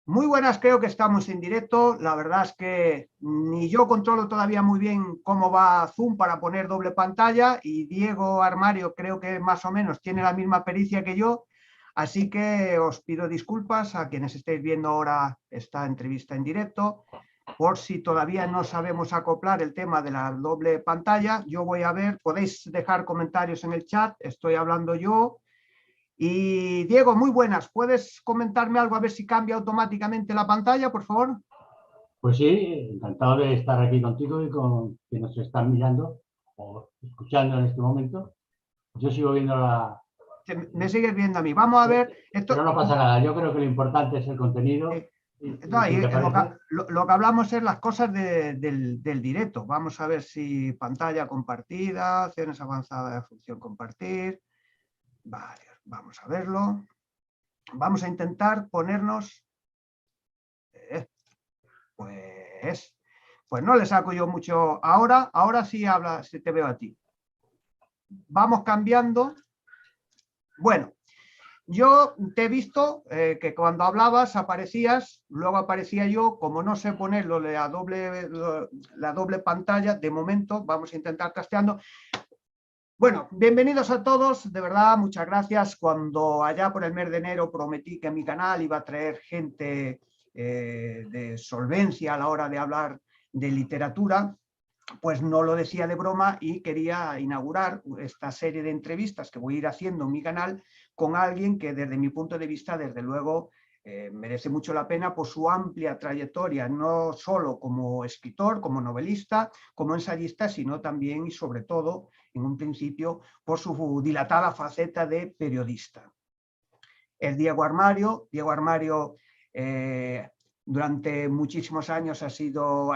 Muy buenas, creo que estamos en directo. La verdad es que ni yo controlo todavía muy bien cómo va Zoom para poner doble pantalla y Diego Armario creo que más o menos tiene la misma pericia que yo. Así que os pido disculpas a quienes estéis viendo ahora esta entrevista en directo. Por si todavía no sabemos acoplar el tema de la doble pantalla, yo voy a ver, podéis dejar comentarios en el chat, estoy hablando yo. Y Diego, muy buenas. ¿Puedes comentarme algo a ver si cambia automáticamente la pantalla, por favor? Pues sí, encantado de estar aquí contigo y con quienes nos están mirando o escuchando en este momento. Yo sigo viendo Me sigues viendo a mí. Vamos a ver. pero Esto, no pasa nada. Yo creo que lo importante es el contenido. no, Y si te parece, lo que hablamos es las cosas del directo. Vamos a ver si pantalla compartida, acciones avanzadas de función compartir. Vale, vamos a verlo. Vamos a intentar ponernos... pues... Pues no le saco yo mucho ahora. Ahora sí habla, si te veo a ti. Vamos cambiando. Bueno, yo te he visto que cuando hablabas aparecías, luego aparecía yo, como no sé ponerlo la doble pantalla, de momento vamos a intentar casteando. Bueno, bienvenidos a todos, de verdad, muchas gracias. Cuando allá por el mes de enero prometí que mi canal iba a traer gente de solvencia a la hora de hablar de literatura, pues no lo decía de broma y quería inaugurar esta serie de entrevistas que voy a ir haciendo en mi canal con alguien que desde mi punto de vista, desde luego, merece mucho la pena por su amplia trayectoria, no solo como escritor, como novelista, como ensayista, sino también y sobre todo, en un principio, por su dilatada faceta de periodista. Es Diego Armario. Diego Armario durante muchísimos años ha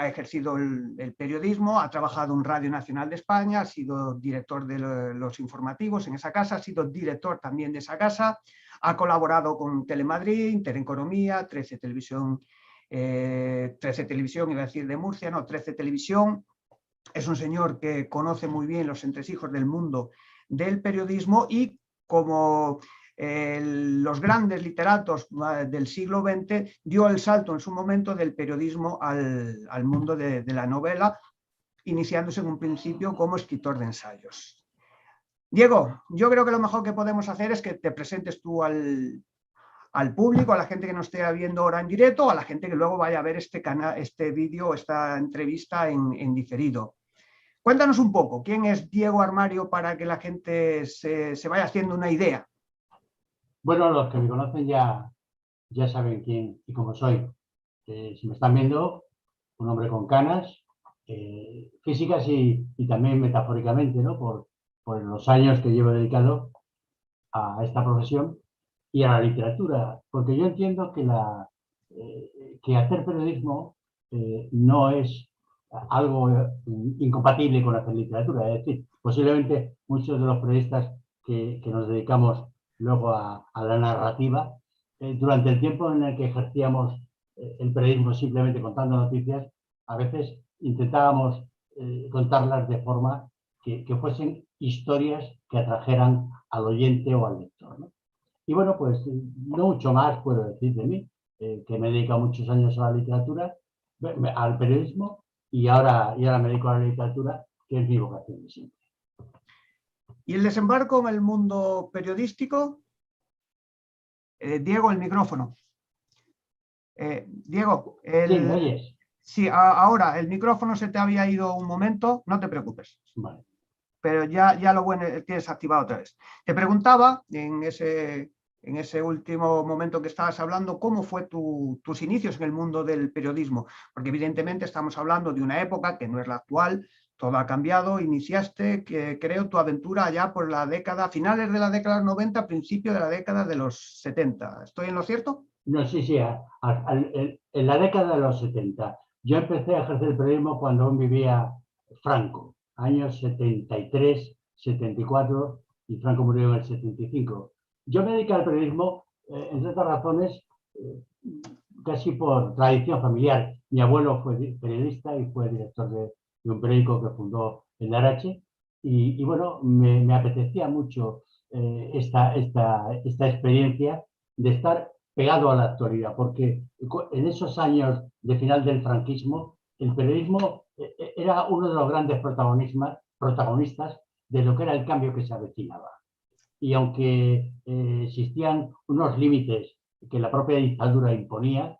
ejercido el periodismo, ha trabajado en Radio Nacional de España, ha sido director de los informativos en esa casa, ha sido director también de esa casa, ha colaborado con Telemadrid, Intereconomía, 13 Televisión, 13 Televisión, iba a decir de Murcia, no, 13 Televisión. Es un señor que conoce muy bien los entresijos del mundo del periodismo y como los grandes literatos del siglo XX, dio el salto en su momento del periodismo al mundo de la novela, iniciándose en un principio como escritor de ensayos. Diego, yo creo que lo mejor que podemos hacer es que te presentes tú al público, a la gente que nos esté viendo ahora en directo, a la gente que luego vaya a ver este vídeo, esta entrevista en diferido. Cuéntanos un poco, ¿quién es Diego Armario para que la gente se vaya haciendo una idea? bueno, los que me conocen ya saben quién y cómo soy. Si me están viendo, un hombre con canas, físicas y también metafóricamente, ¿no? Por los años que llevo dedicado a esta profesión y a la literatura, porque yo entiendo que hacer periodismo no es algo incompatible con hacer literatura. Es decir, posiblemente muchos de los periodistas que nos dedicamos luego a la narrativa, durante el tiempo en el que ejercíamos el periodismo simplemente contando noticias, a veces intentábamos contarlas de forma que fuesen historias que atrajeran al oyente o al lector, ¿no? Y bueno, pues no mucho más puedo decir de mí, que me he dedicado muchos años a la literatura, al periodismo y ahora me dedico a la literatura, que es mi vocación de siempre. ¿Y el desembarco en el mundo periodístico? Diego, el micrófono. Diego, Sí, ¿me oyes? sí, ahora el micrófono se te había ido un momento, no te preocupes. Vale. Pero ya lo bueno tienes activado otra vez. Te preguntaba en ese último momento que estabas hablando, ¿cómo fue tus inicios en el mundo del periodismo? Porque evidentemente estamos hablando de una época que no es la actual, todo ha cambiado, iniciaste, creo, tu aventura allá por la década, finales de la década de los 90, principio de la década de los 70. ¿Estoy en lo cierto? No, sí, sí, en la década de los 70. Yo empecé a ejercer el periodismo cuando aún vivía Franco, años 73, 74, y Franco murió en el 75. Yo me dediqué al periodismo, entre otras razones, eh, casi por tradición familiar. Mi abuelo fue periodista y fue director de un periódico que fundó el Larache, y bueno, me apetecía mucho esta experiencia de estar pegado a la actualidad, porque en esos años de final del franquismo, el periodismo era uno de los grandes protagonistas de lo que era el cambio que se avecinaba. Y aunque existían unos límites que la propia dictadura imponía,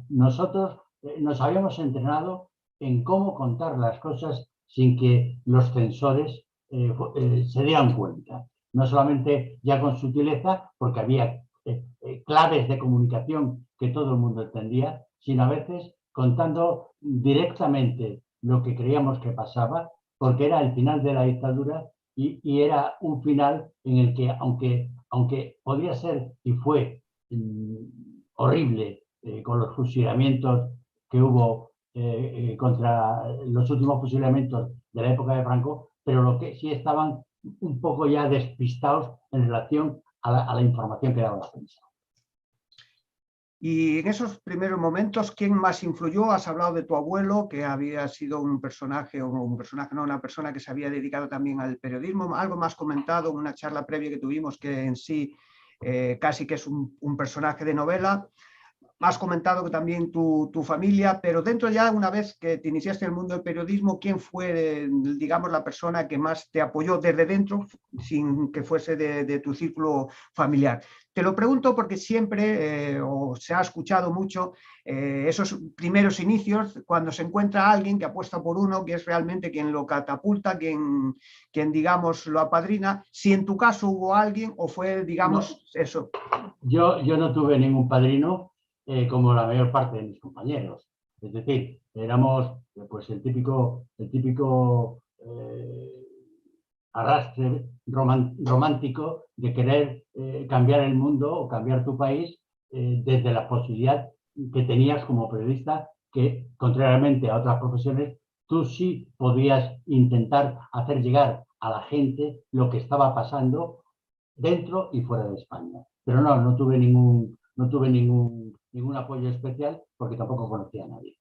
nosotros nos habíamos entrenado en cómo contar las cosas sin que los censores se dieran cuenta. No solamente ya con sutileza, porque había claves de comunicación que todo el mundo entendía, sino a veces contando directamente lo que creíamos que pasaba, porque era el final de la dictadura y era un final en el que, aunque podría ser y fue horrible con los fusilamientos que hubo contra los últimos fusilamientos de la época de Franco, pero lo que sí estaban un poco ya despistados en relación a la información que daba la prensa. Y en esos primeros momentos, ¿quién más influyó? Has hablado de tu abuelo, que había sido un personaje, o un personaje, no, una persona que se había dedicado también al periodismo. Algo más comentado en una charla previa que tuvimos, que en sí casi que es un personaje de novela. Has comentado que también tu familia, pero dentro ya, una vez que te iniciaste en el mundo del periodismo, ¿quién fue, digamos, la persona que más te apoyó desde dentro, sin que fuese de tu círculo familiar? Te lo pregunto porque siempre, o se ha escuchado mucho, esos primeros inicios, cuando se encuentra alguien que apuesta por uno, que es realmente quien lo catapulta, quien digamos, lo apadrina. Si en tu caso hubo alguien o fue, digamos, no, eso. Yo no tuve ningún padrino, como la mayor parte de mis compañeros. Es decir, éramos pues, el típico arrastre romántico de querer cambiar el mundo o cambiar tu país desde la posibilidad que tenías como periodista, que contrariamente a otras profesiones, tú sí podías intentar hacer llegar a la gente lo que estaba pasando dentro y fuera de España. Pero no tuve ningún apoyo especial porque tampoco conocía a nadie.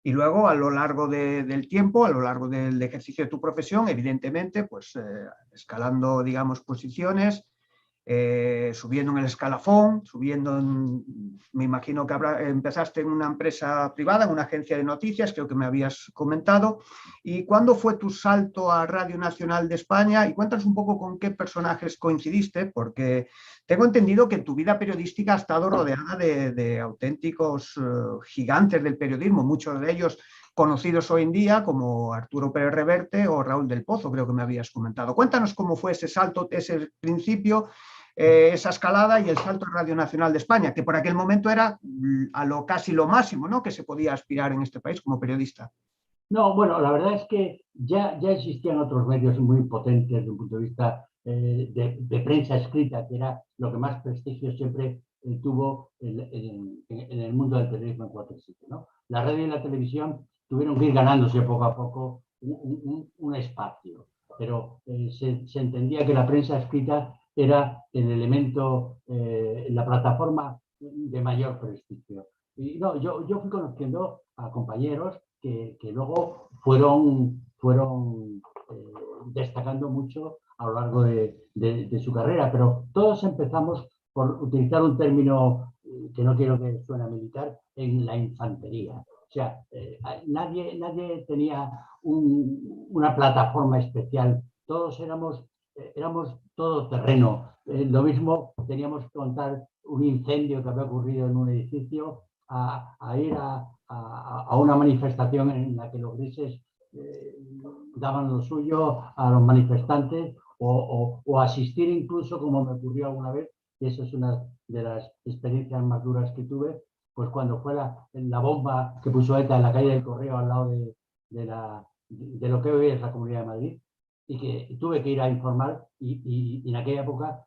Y luego, a lo largo del tiempo, a lo largo del ejercicio de tu profesión, evidentemente, pues escalando, digamos, posiciones, subiendo en el escalafón, me imagino que empezaste en una empresa privada, en una agencia de noticias, creo que me habías comentado. ¿Y cuándo fue tu salto a Radio Nacional de España? Y cuéntanos un poco con qué personajes coincidiste, porque tengo entendido que tu vida periodística ha estado rodeada de auténticos gigantes del periodismo, muchos de ellos conocidos hoy en día, como Arturo Pérez Reverte o Raúl del Pozo, creo que me habías comentado. Cuéntanos cómo fue ese salto, ese principio, esa escalada y el salto a Radio Nacional de España, que por aquel momento era casi lo máximo, ¿no?, que se podía aspirar en este país como periodista. No, bueno, la verdad es que ya existían otros medios muy potentes desde un punto de vista de prensa escrita, que era lo que más prestigio siempre tuvo en el mundo del periodismo en cuatro sitios, ¿no? La radio y la televisión tuvieron que ir ganándose poco a poco un espacio, pero se entendía que la prensa escrita era el elemento, la plataforma de mayor prestigio. Y no, yo fui conociendo a compañeros que luego fueron destacando mucho a lo largo de su carrera, pero todos empezamos por utilizar un término que no quiero que suene militar, en la infantería. O sea, nadie tenía una plataforma especial, todos éramos todoterreno. Lo mismo teníamos que contar un incendio que había ocurrido en un edificio, a ir a una manifestación en la que los grises daban lo suyo a los manifestantes, o asistir incluso, como me ocurrió alguna vez, y eso es una de las experiencias más duras que tuve, pues cuando fue la bomba que puso ETA en la calle del Correo al lado de lo que hoy es la Comunidad de Madrid, y que tuve que ir a informar, y en aquella época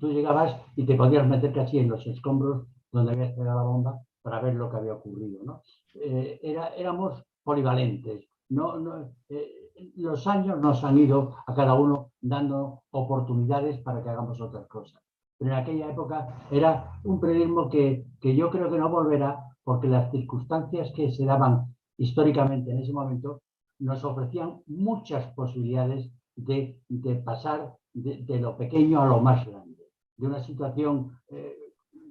tú llegabas y te podías meter casi en los escombros donde había estallado la bomba para ver lo que había ocurrido, ¿no? Éramos polivalentes. Los años nos han ido a cada uno dando oportunidades para que hagamos otras cosas. Pero en aquella época era un periodismo que yo creo que no volverá, porque las circunstancias que se daban históricamente en ese momento nos ofrecían muchas posibilidades de pasar de lo pequeño a lo más grande, de una situación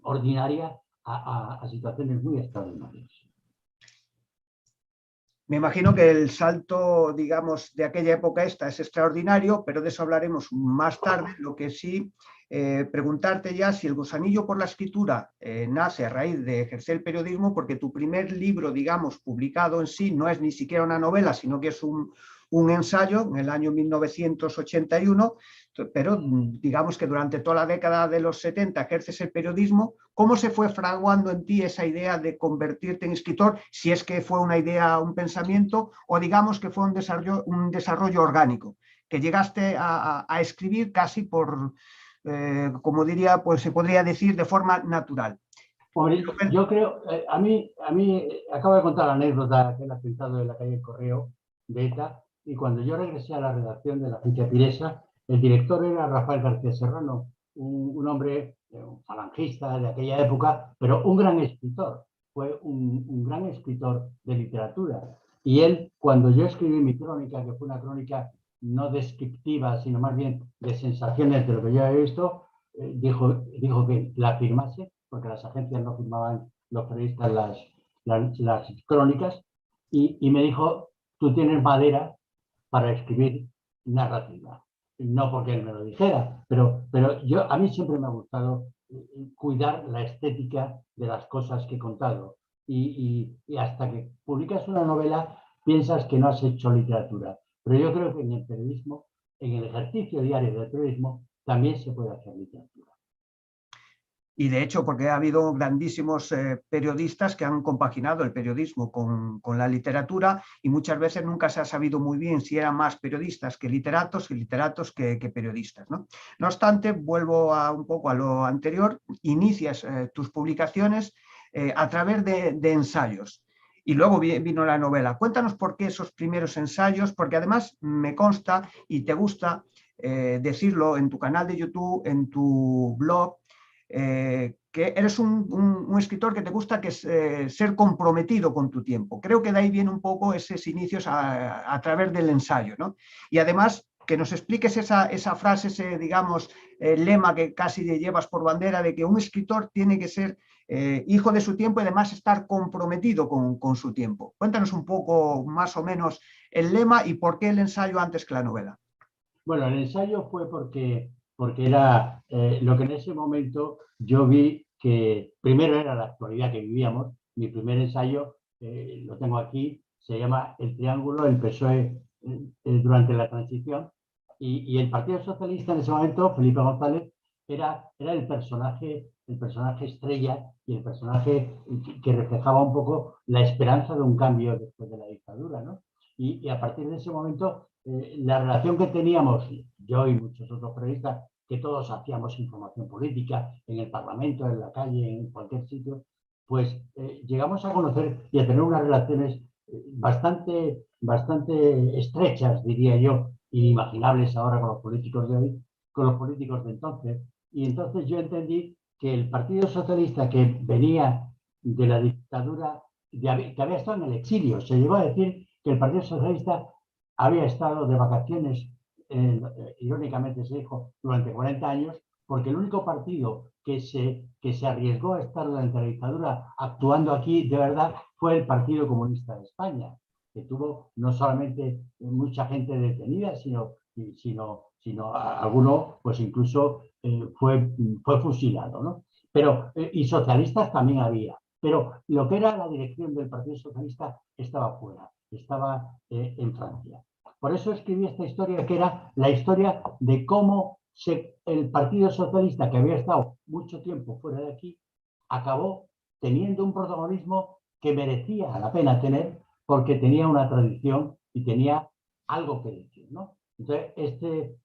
ordinaria a situaciones muy extraordinarias. Me imagino que el salto, digamos, de aquella época esta es extraordinario, pero de eso hablaremos más tarde. Lo que sí, preguntarte ya si el gusanillo por la escritura nace a raíz de ejercer el periodismo, porque tu primer libro, digamos, publicado en sí, no es ni siquiera una novela, sino que es un ensayo en el año 1981, pero digamos que durante toda la década de los 70 ejerces el periodismo. ¿Cómo se fue fraguando en ti esa idea de convertirte en escritor? Si es que fue una idea, un pensamiento, o digamos que fue un desarrollo orgánico, que llegaste a escribir casi por, como diría, pues se podría decir de forma natural. Hombre, yo creo, a mí acabo de contar la anécdota del atentado de la calle Correo de ETA, y cuando yo regresé a la redacción de la Agencia Piresa, el director era Rafael García Serrano, un hombre, un falangista de aquella época, pero un gran escritor, fue un gran escritor de literatura. Y él, cuando yo escribí mi crónica, que fue una crónica no descriptiva, sino más bien de sensaciones de lo que yo había visto, dijo que la firmase, porque las agencias no firmaban los periodistas las crónicas, y me dijo, tú tienes madera para escribir narrativa. No porque él me lo dijera, pero a mí siempre me ha gustado cuidar la estética de las cosas que he contado. Y hasta que publicas una novela, piensas que no has hecho literatura. Pero yo creo que en el periodismo, en el ejercicio diario del periodismo, también se puede hacer literatura. Y de hecho, porque ha habido grandísimos periodistas que han compaginado el periodismo con la literatura, y muchas veces nunca se ha sabido muy bien si eran más periodistas que literatos que periodistas, ¿no? No obstante, vuelvo un poco a lo anterior, inicias tus publicaciones a través de ensayos. Y luego vino la novela. Cuéntanos por qué esos primeros ensayos, porque además me consta y te gusta decirlo en tu canal de YouTube, en tu blog, que eres un escritor que te gusta ser comprometido con tu tiempo. Creo que de ahí viene un poco esos inicios a través del ensayo, ¿no? Y además que nos expliques esa frase, ese, digamos, lema que casi llevas por bandera, de que un escritor tiene que ser hijo de su tiempo y además estar comprometido con su tiempo. Cuéntanos un poco más o menos el lema y por qué el ensayo antes que la novela. Bueno, el ensayo fue porque era lo que en ese momento yo vi que primero era la actualidad que vivíamos. Mi primer ensayo, lo tengo aquí, se llama El Triángulo, el PSOE durante la transición, y el Partido Socialista en ese momento, Felipe González, era el personaje estrella y el personaje que reflejaba un poco la esperanza de un cambio después de la dictadura, ¿no? Y a partir de ese momento, la relación que teníamos, yo y muchos otros periodistas, que todos hacíamos información política en el Parlamento, en la calle, en cualquier sitio, pues llegamos a conocer y a tener unas relaciones bastante estrechas, diría yo, inimaginables ahora con los políticos de hoy, con los políticos de entonces. Y entonces yo entendí que el Partido Socialista, que venía de la dictadura, que había estado en el exilio, se llegó a decir que el Partido Socialista había estado de vacaciones, irónicamente se dijo, durante 40 años, porque el único partido que se arriesgó a estar durante la dictadura actuando aquí de verdad fue el Partido Comunista de España, que tuvo no solamente mucha gente detenida, sino alguno pues incluso fue fusilado, ¿no? Pero, y socialistas también había, pero lo que era la dirección del Partido Socialista estaba fuera, estaba en Francia. Por eso escribí esta historia, que era la historia de cómo el Partido Socialista, que había estado mucho tiempo fuera de aquí, acabó teniendo un protagonismo que merecía la pena tener, porque tenía una tradición y tenía algo que decir, ¿no? Entonces,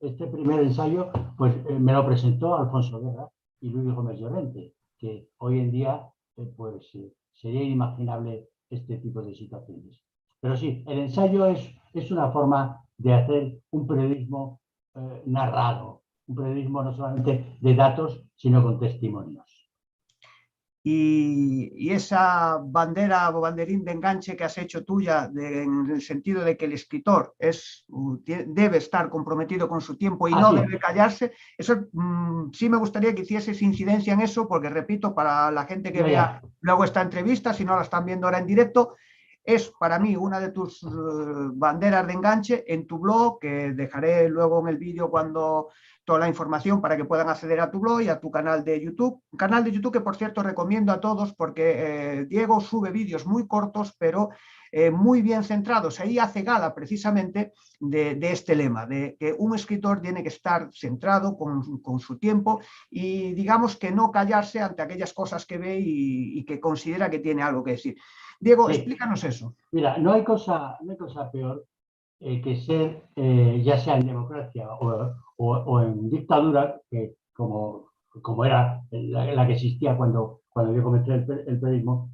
este primer ensayo, pues me lo presentó Alfonso Guerra y Luis Gómez Llorente, que hoy en día, pues sería inimaginable este tipo de situaciones. Pero sí, el ensayo es una forma de hacer un periodismo narrado, un periodismo no solamente de datos, sino con testimonios. y esa bandera o banderín de enganche que has hecho tuya en el sentido de que el escritor debe estar comprometido con su tiempo y no debe callarse, eso sí me gustaría que hicieses incidencia en eso, porque repito, para la gente que vea luego esta entrevista, si no la están viendo ahora en directo, es para mí una de tus banderas de enganche en tu blog, que dejaré luego en el vídeo toda la información para que puedan acceder a tu blog y a tu canal de YouTube. Un canal de YouTube que, por cierto, recomiendo a todos porque Diego sube vídeos muy cortos, pero muy bien centrados. Ahí hace gala precisamente de este lema, de que un escritor tiene que estar centrado con su tiempo y digamos que no callarse ante aquellas cosas que ve y que considera que tiene algo que decir. Diego, sí, explícanos eso. Mira, no hay cosa peor que ser, ya sea en democracia o en dictadura, que como era la que existía cuando yo comencé el periodismo,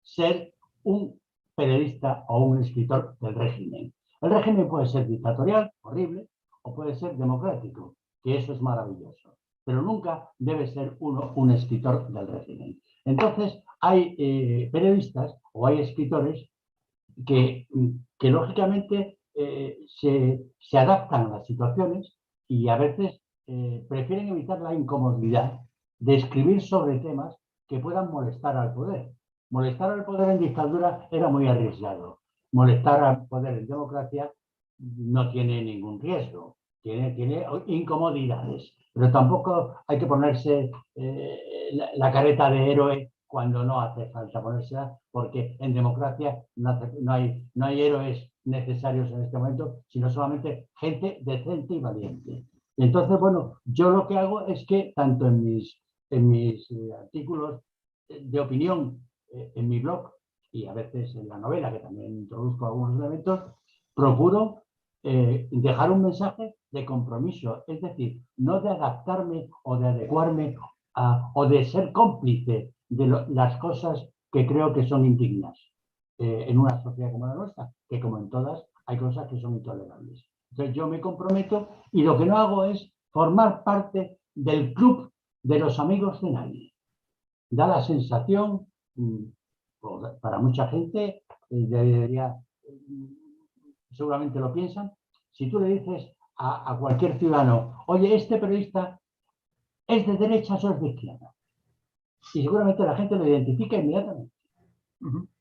ser un periodista o un escritor del régimen. El régimen puede ser dictatorial, horrible, o puede ser democrático, que eso es maravilloso, pero nunca debe ser uno un escritor del régimen. Entonces, hay periodistas o hay escritores que lógicamente se adaptan a las situaciones y a veces prefieren evitar la incomodidad de escribir sobre temas que puedan molestar al poder. Molestar al poder en dictadura era muy arriesgado. Molestar al poder en democracia no tiene ningún riesgo. Tiene incomodidades, pero tampoco hay que ponerse la careta de héroe cuando no hace falta ponérsela, porque en democracia no hay héroes necesarios en este momento, sino solamente gente decente y valiente. Y entonces, bueno, yo lo que hago es que tanto en mis artículos de opinión, en mi blog y a veces en la novela, que también introduzco algunos elementos, procuro dejar un mensaje de compromiso, es decir, no de adaptarme o de adecuarme o de ser cómplice de las cosas que creo que son indignas en una sociedad como la nuestra, que como en todas hay cosas que son intolerables. Entonces yo me comprometo y lo que no hago es formar parte del club de los amigos de nadie. Da la sensación, para mucha gente, seguramente lo piensan, si tú le dices a cualquier ciudadano, oye, este periodista es de derechas o es de izquierda, y seguramente la gente lo identifica inmediatamente.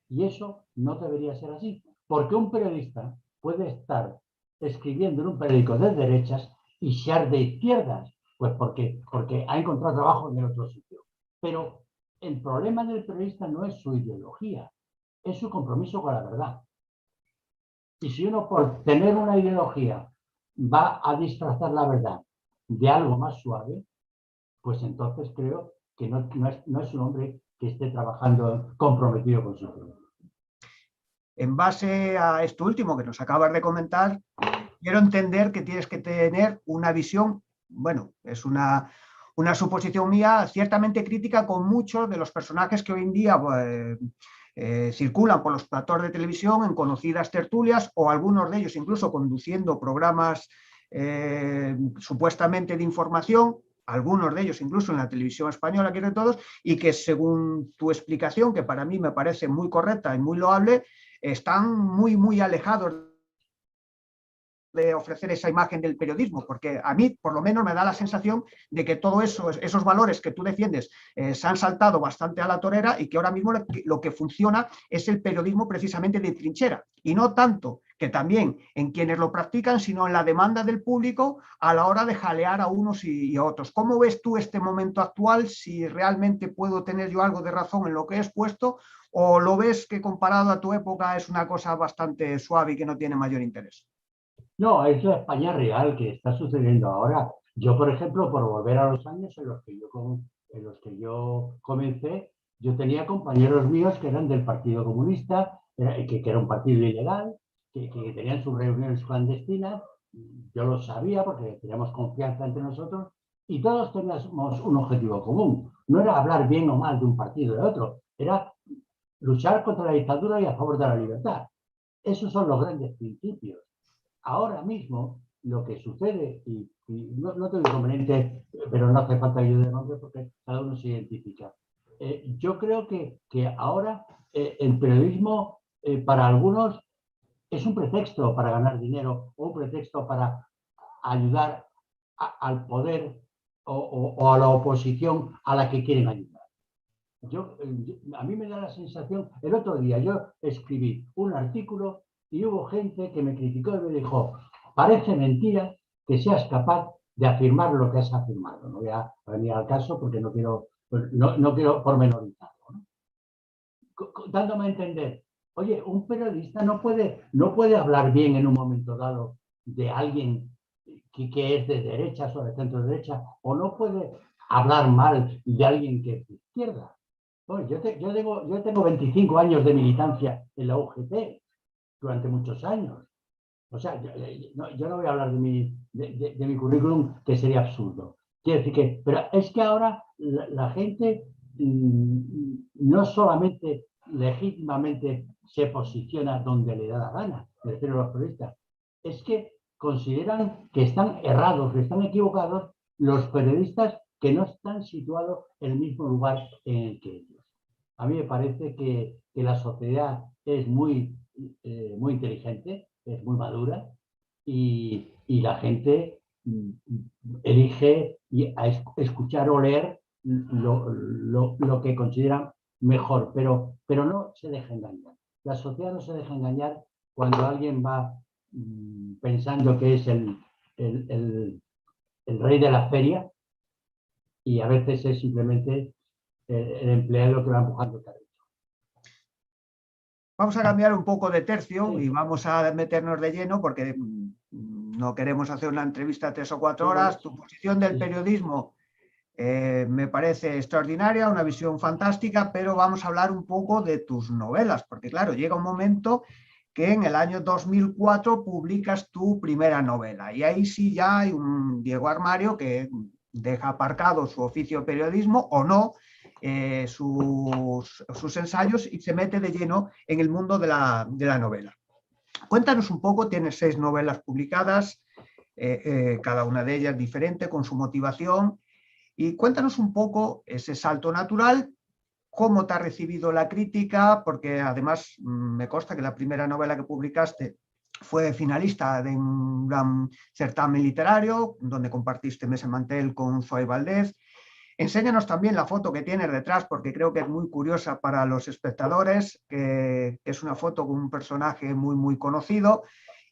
Y eso no debería ser así, porque un periodista puede estar escribiendo en un periódico de derechas y ser de izquierdas, pues porque ha encontrado trabajo en el otro sitio. Pero el problema del periodista no es su ideología, es su compromiso con la verdad. Y si uno por tener una ideología va a disfrazar la verdad de algo más suave, pues entonces creo que no es un hombre que esté trabajando comprometido con su pueblo. En base a esto último que nos acabas de comentar, quiero entender que tienes que tener una visión, bueno, es una suposición mía, ciertamente crítica con muchos de los personajes que hoy en día circulan por los platós de televisión en conocidas tertulias, o algunos de ellos incluso conduciendo programas supuestamente de información, algunos de ellos incluso en la televisión española, quiero todos, y que según tu explicación, que para mí me parece muy correcta y muy loable, están muy alejados de ofrecer esa imagen del periodismo, porque a mí por lo menos me da la sensación de que todo eso, esos valores que tú defiendes se han saltado bastante a la torera y que ahora mismo lo que funciona es el periodismo precisamente de trinchera, y no tanto que también en quienes lo practican, sino en la demanda del público a la hora de jalear a unos y a otros. ¿Cómo ves tú este momento actual? Si realmente puedo tener yo algo de razón en lo que he expuesto, o lo ves que comparado a tu época es una cosa bastante suave y que no tiene mayor interés. No, es la España real que está sucediendo ahora. Yo, por ejemplo, por volver a los años en los que yo comencé, yo tenía compañeros míos que eran del Partido Comunista, que era un partido ilegal, que tenían sus reuniones clandestinas. Yo lo sabía porque teníamos confianza entre nosotros y todos teníamos un objetivo común. No era hablar bien o mal de un partido o de otro, era luchar contra la dictadura y a favor de la libertad. Esos son los grandes principios. Ahora mismo lo que sucede, y no tengo inconveniente, pero no hace falta que yo dé nombre porque cada uno se identifica. yo creo que ahora el periodismo para algunos es un pretexto para ganar dinero o un pretexto para ayudar al poder o a la oposición a la que quieren ayudar. A mí me da la sensación, el otro día yo escribí un artículo y hubo gente que me criticó y me dijo, parece mentira que seas capaz de afirmar lo que has afirmado. No voy a venir al caso porque no quiero pormenorizarlo, ¿no? Dándome a entender, oye, un periodista no puede hablar bien en un momento dado de alguien que es de derechas o de centro derecha, o no puede hablar mal de alguien que es de izquierda. Bueno, yo tengo 25 años de militancia en la UGT durante muchos años. O sea, yo no voy a hablar de mi currículum, que sería absurdo. Quiero decir que, pero es que ahora la gente no solamente legítimamente se posiciona donde le da la gana, me refiero a los periodistas, es que consideran que están errados, que están equivocados los periodistas que no están situados en el mismo lugar en el que ellos. A mí me parece que la sociedad es muy inteligente, es muy madura y la gente elige escuchar o leer lo que consideran mejor, pero no se deja engañar. La sociedad no se deja engañar cuando alguien va pensando que es el rey de la feria y a veces es simplemente el empleado que va empujando el carrito. Vamos a cambiar un poco de tercio Sí. y vamos a meternos de lleno porque no queremos hacer una entrevista de 3 o 4 horas. Tu posición del periodismo me parece extraordinaria, una visión fantástica, pero vamos a hablar un poco de tus novelas, porque claro, llega un momento que en el año 2004 publicas tu primera novela y ahí sí ya hay un Diego Armario que deja aparcado su oficio de periodismo o no, sus ensayos y se mete de lleno en el mundo de la novela. Cuéntanos un poco, tienes 6 novelas publicadas, cada una de ellas diferente con su motivación, y cuéntanos un poco ese salto natural, cómo te ha recibido la crítica, porque además me consta que la primera novela que publicaste fue finalista de un gran certamen literario, donde compartiste mesa mantel con Zoe Valdés. Enséñanos también la foto que tienes detrás, porque creo que es muy curiosa para los espectadores, que es una foto con un personaje muy conocido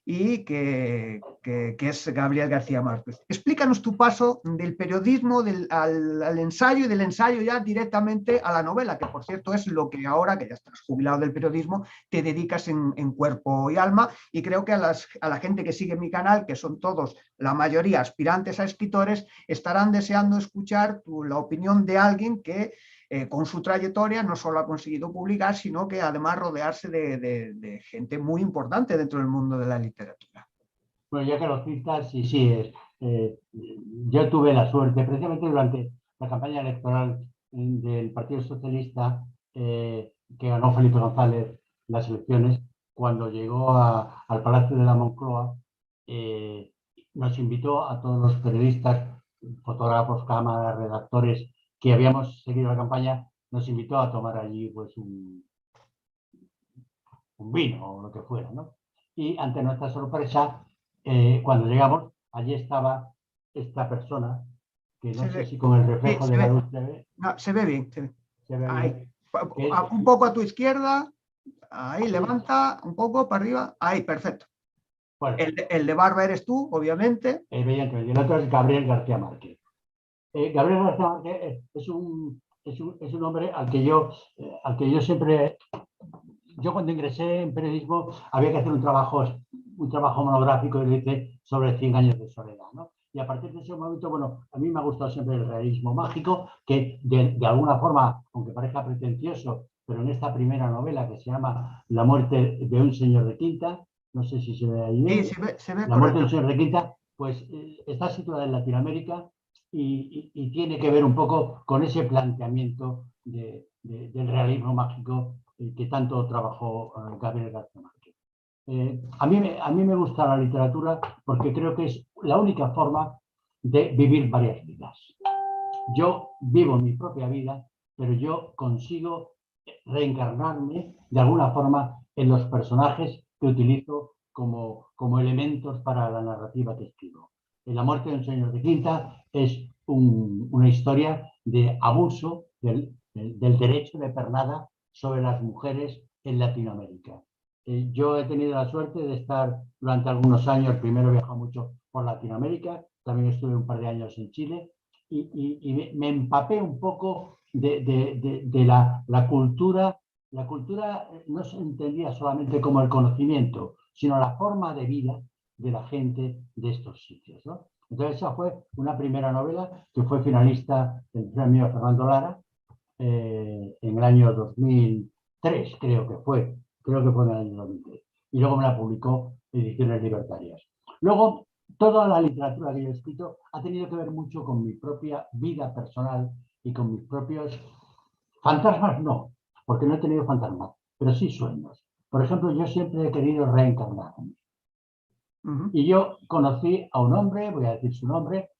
y que es Gabriel García Márquez. Explícanos tu paso del periodismo al ensayo y del ensayo ya directamente a la novela, que por cierto es lo que ahora, que ya estás jubilado del periodismo, te dedicas en cuerpo y alma, y creo que a la gente que sigue mi canal, que son todos, la mayoría aspirantes a escritores, estarán deseando escuchar la opinión de alguien que con su trayectoria no solo ha conseguido publicar, sino que además rodearse de gente muy importante dentro del mundo de la literatura. Bueno, ya que lo citas, sí, yo tuve la suerte, precisamente durante la campaña electoral del Partido Socialista, que ganó Felipe González las elecciones, cuando llegó al Palacio de la Moncloa, nos invitó a todos los periodistas, fotógrafos, cámaras, redactores que habíamos seguido la campaña, nos invitó a tomar allí pues un vino o lo que fuera, ¿no? Y ante nuestra sorpresa, cuando llegamos, allí estaba esta persona, que no sé si con el reflejo de la luz se ve. No, se ve bien. Se ve ahí, bien. un poco a tu izquierda, ahí, levanta un poco para arriba, ahí, perfecto. Bueno, el de barba eres tú, obviamente. Evidentemente, el otro es Gabriel García Márquez. Gabriel García Márquez es un hombre al que yo siempre... Yo cuando ingresé en periodismo había que hacer un trabajo monográfico y lo hice sobre 100 años de soledad, ¿no? Y a partir de ese momento, bueno, a mí me ha gustado siempre el realismo mágico, que de alguna forma, aunque parezca pretencioso, pero en esta primera novela que se llama La muerte de un señor de Quinta, no sé si se ve ahí bien, sí, se ve La muerte de un señor de Quinta, pues está situada en Latinoamérica y tiene que ver un poco con ese planteamiento del realismo mágico que tanto trabajó Gabriel García Márquez. A mí me gusta la literatura porque creo que es la única forma de vivir varias vidas. Yo vivo mi propia vida pero yo consigo reencarnarme de alguna forma en los personajes que utilizo como elementos para la narrativa que escribo. La muerte de un señor de quinta es una historia de abuso del derecho de pernada sobre las mujeres en Latinoamérica. Yo he tenido la suerte de estar durante algunos años, primero he viajado mucho por Latinoamérica, también estuve un par de años en Chile y me empapé un poco de la cultura. La cultura no se entendía solamente como el conocimiento, sino la forma de vida de la gente de estos sitios, ¿no? Entonces esa fue una primera novela que fue finalista del premio Fernando Lara en el año 2003, creo que fue en el año 2003. Y luego me la publicó Ediciones Libertarias. Luego, toda la literatura que yo he escrito ha tenido que ver mucho con mi propia vida personal y con mis propios fantasmas, no, porque no he tenido fantasmas, pero sí sueños. Por ejemplo, yo siempre he querido reencarnarme. Y yo conocí a un hombre, voy a decir su nombre,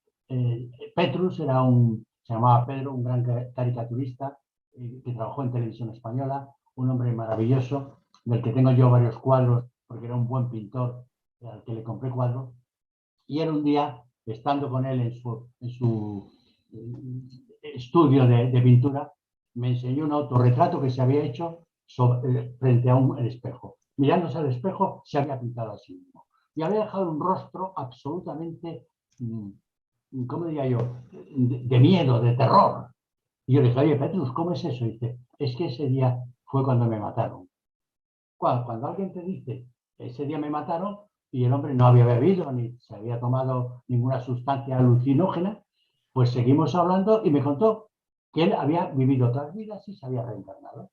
Petrus, se llamaba Pedro, un gran caricaturista que trabajó en Televisión Española, un hombre maravilloso, del que tengo yo varios cuadros, porque era un buen pintor al que le compré cuadros. Y él un día, estando con él en su estudio de pintura, me enseñó un autorretrato que se había hecho frente a un espejo. Mirándose al espejo, se había pintado a sí mismo. Y había dejado un rostro absolutamente, ¿cómo diría yo?, de miedo, de terror. Y yo le dije, oye, Petrus, ¿cómo es eso? Y dice, es que ese día fue cuando me mataron. Cuando alguien te dice, ese día me mataron, y el hombre no había bebido ni se había tomado ninguna sustancia alucinógena, pues seguimos hablando y me contó que él había vivido otras vidas y se había reencarnado.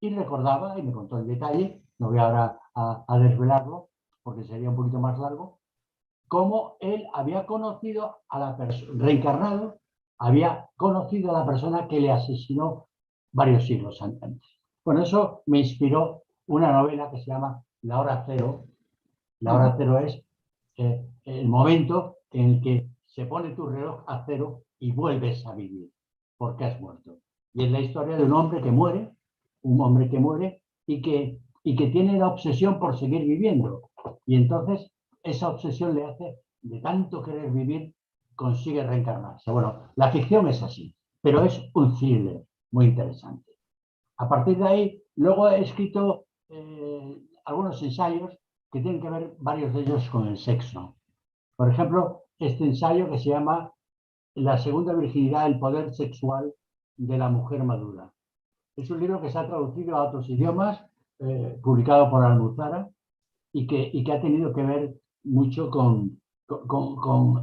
Y recordaba, y me contó en detalle, no voy ahora a desvelarlo, porque sería un poquito más largo, cómo él había conocido a la persona, reencarnado, había conocido a la persona que le asesinó varios siglos antes. Bueno, eso me inspiró una novela que se llama La Hora Cero. La Hora Cero es el momento en el que se pone tu reloj a cero y vuelves a vivir, porque has muerto. Y es la historia de un hombre que muere y que tiene la obsesión por seguir viviendo. Y entonces esa obsesión le hace, de tanto querer vivir, consigue reencarnarse. Bueno, la ficción es así, pero es un thriller muy interesante. A partir de ahí, luego he escrito algunos ensayos que tienen que ver, varios de ellos, con el sexo. Por ejemplo, este ensayo que se llama La segunda virginidad, el poder sexual de la mujer madura. Es un libro que se ha traducido a otros idiomas, publicado por Almuzara, y que ha tenido que ver mucho con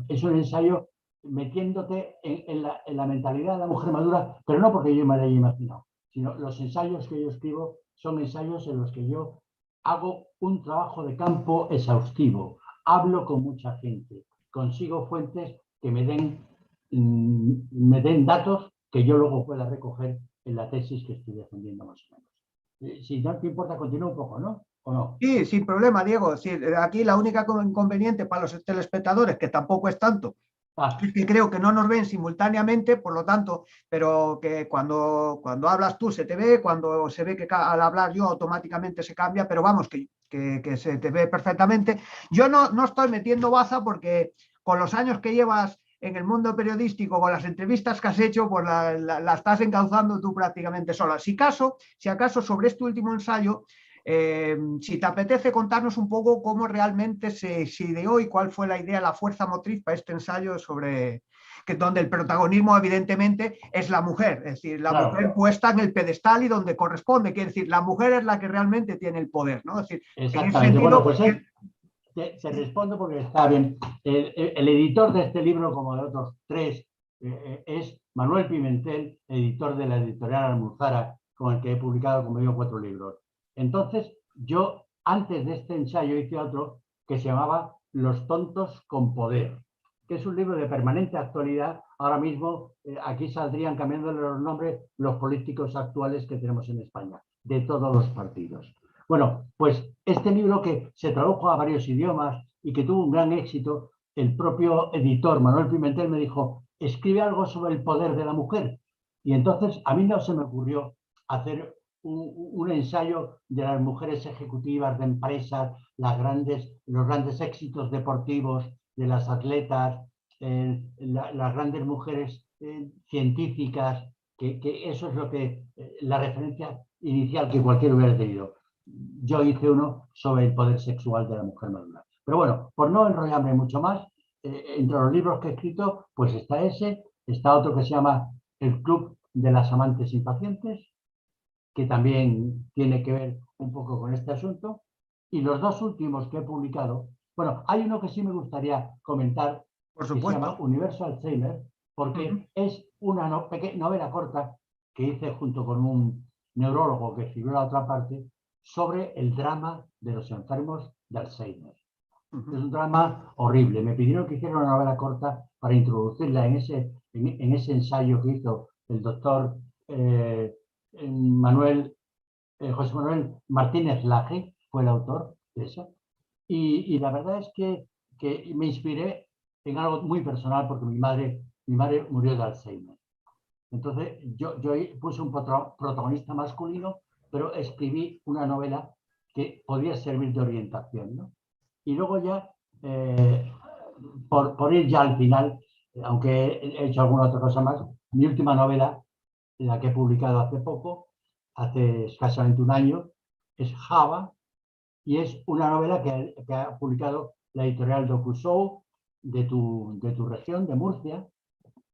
es un ensayo metiéndote en la mentalidad de la mujer madura, pero no porque yo me lo haya imaginado, sino los ensayos que yo escribo son ensayos en los que yo hago un trabajo de campo exhaustivo, hablo con mucha gente, consigo fuentes que me den datos que yo luego pueda recoger en la tesis que estoy defendiendo más o menos. Si no te importa, continúo un poco, ¿no? ¿O no? Sí, sin problema, Diego. Sí, aquí la única inconveniente para los telespectadores, que tampoco es tanto, es que creo que no nos ven simultáneamente, por lo tanto, pero que cuando hablas tú se te ve, cuando se ve que al hablar yo automáticamente se cambia, pero vamos, que se te ve perfectamente. Yo no estoy metiendo baza porque con los años que llevas en el mundo periodístico, con las entrevistas que has hecho, pues la estás encauzando tú prácticamente sola. Si acaso sobre este último ensayo, si te apetece contarnos un poco cómo realmente se ideó y cuál fue la idea, la fuerza motriz para este ensayo donde el protagonismo evidentemente es la mujer, es decir, la mujer puesta en el pedestal y donde corresponde, quiere decir, la mujer es la que realmente tiene el poder, ¿no? Es decir, exactamente. En ese sentido, bueno, pues te respondo porque está bien. El editor de este libro, como de otros tres, es Manuel Pimentel, editor de la editorial Almuzara, con el que he publicado, como digo, 4 libros. Entonces, yo antes de este ensayo hice otro que se llamaba Los tontos con poder, que es un libro de permanente actualidad. Ahora mismo aquí saldrían, cambiándole los nombres, los políticos actuales que tenemos en España, de todos los partidos. Bueno, pues este libro, que se tradujo a varios idiomas y que tuvo un gran éxito, el propio editor Manuel Pimentel me dijo, escribe algo sobre el poder de la mujer. Y entonces a mí no se me ocurrió hacer un ensayo de las mujeres ejecutivas de empresas, los grandes éxitos deportivos de las atletas, las grandes mujeres científicas, que eso es lo que la referencia inicial que cualquiera hubiera tenido. Yo hice uno sobre el poder sexual de la mujer madura. Pero bueno, por no enrollarme mucho más, entre los libros que he escrito, pues está ese, está otro que se llama El Club de las Amantes Impacientes, que también tiene que ver un poco con este asunto. Y los dos últimos que he publicado, bueno, hay uno que sí me gustaría comentar, Por que se llama supuesto. Universo Alzheimer, porque es una novela corta que hice junto con un neurólogo que escribió la otra parte sobre el drama de los enfermos de Alzheimer. Es un drama horrible. Me pidieron que hiciera una novela corta para introducirla en ese ensayo que hizo el doctor José Manuel Martínez Laje, fue el autor de eso. Y la verdad es que me inspiré en algo muy personal porque mi madre murió de Alzheimer. Entonces yo puse un protagonista masculino, pero escribí una novela que podría servir de orientación, ¿no? Y luego ya, por ir ya al final, aunque he hecho alguna otra cosa más, mi última novela, la que he publicado hace poco, hace escasamente un año, es Java, y es una novela que ha publicado la editorial Dokusou de tu región, de Murcia,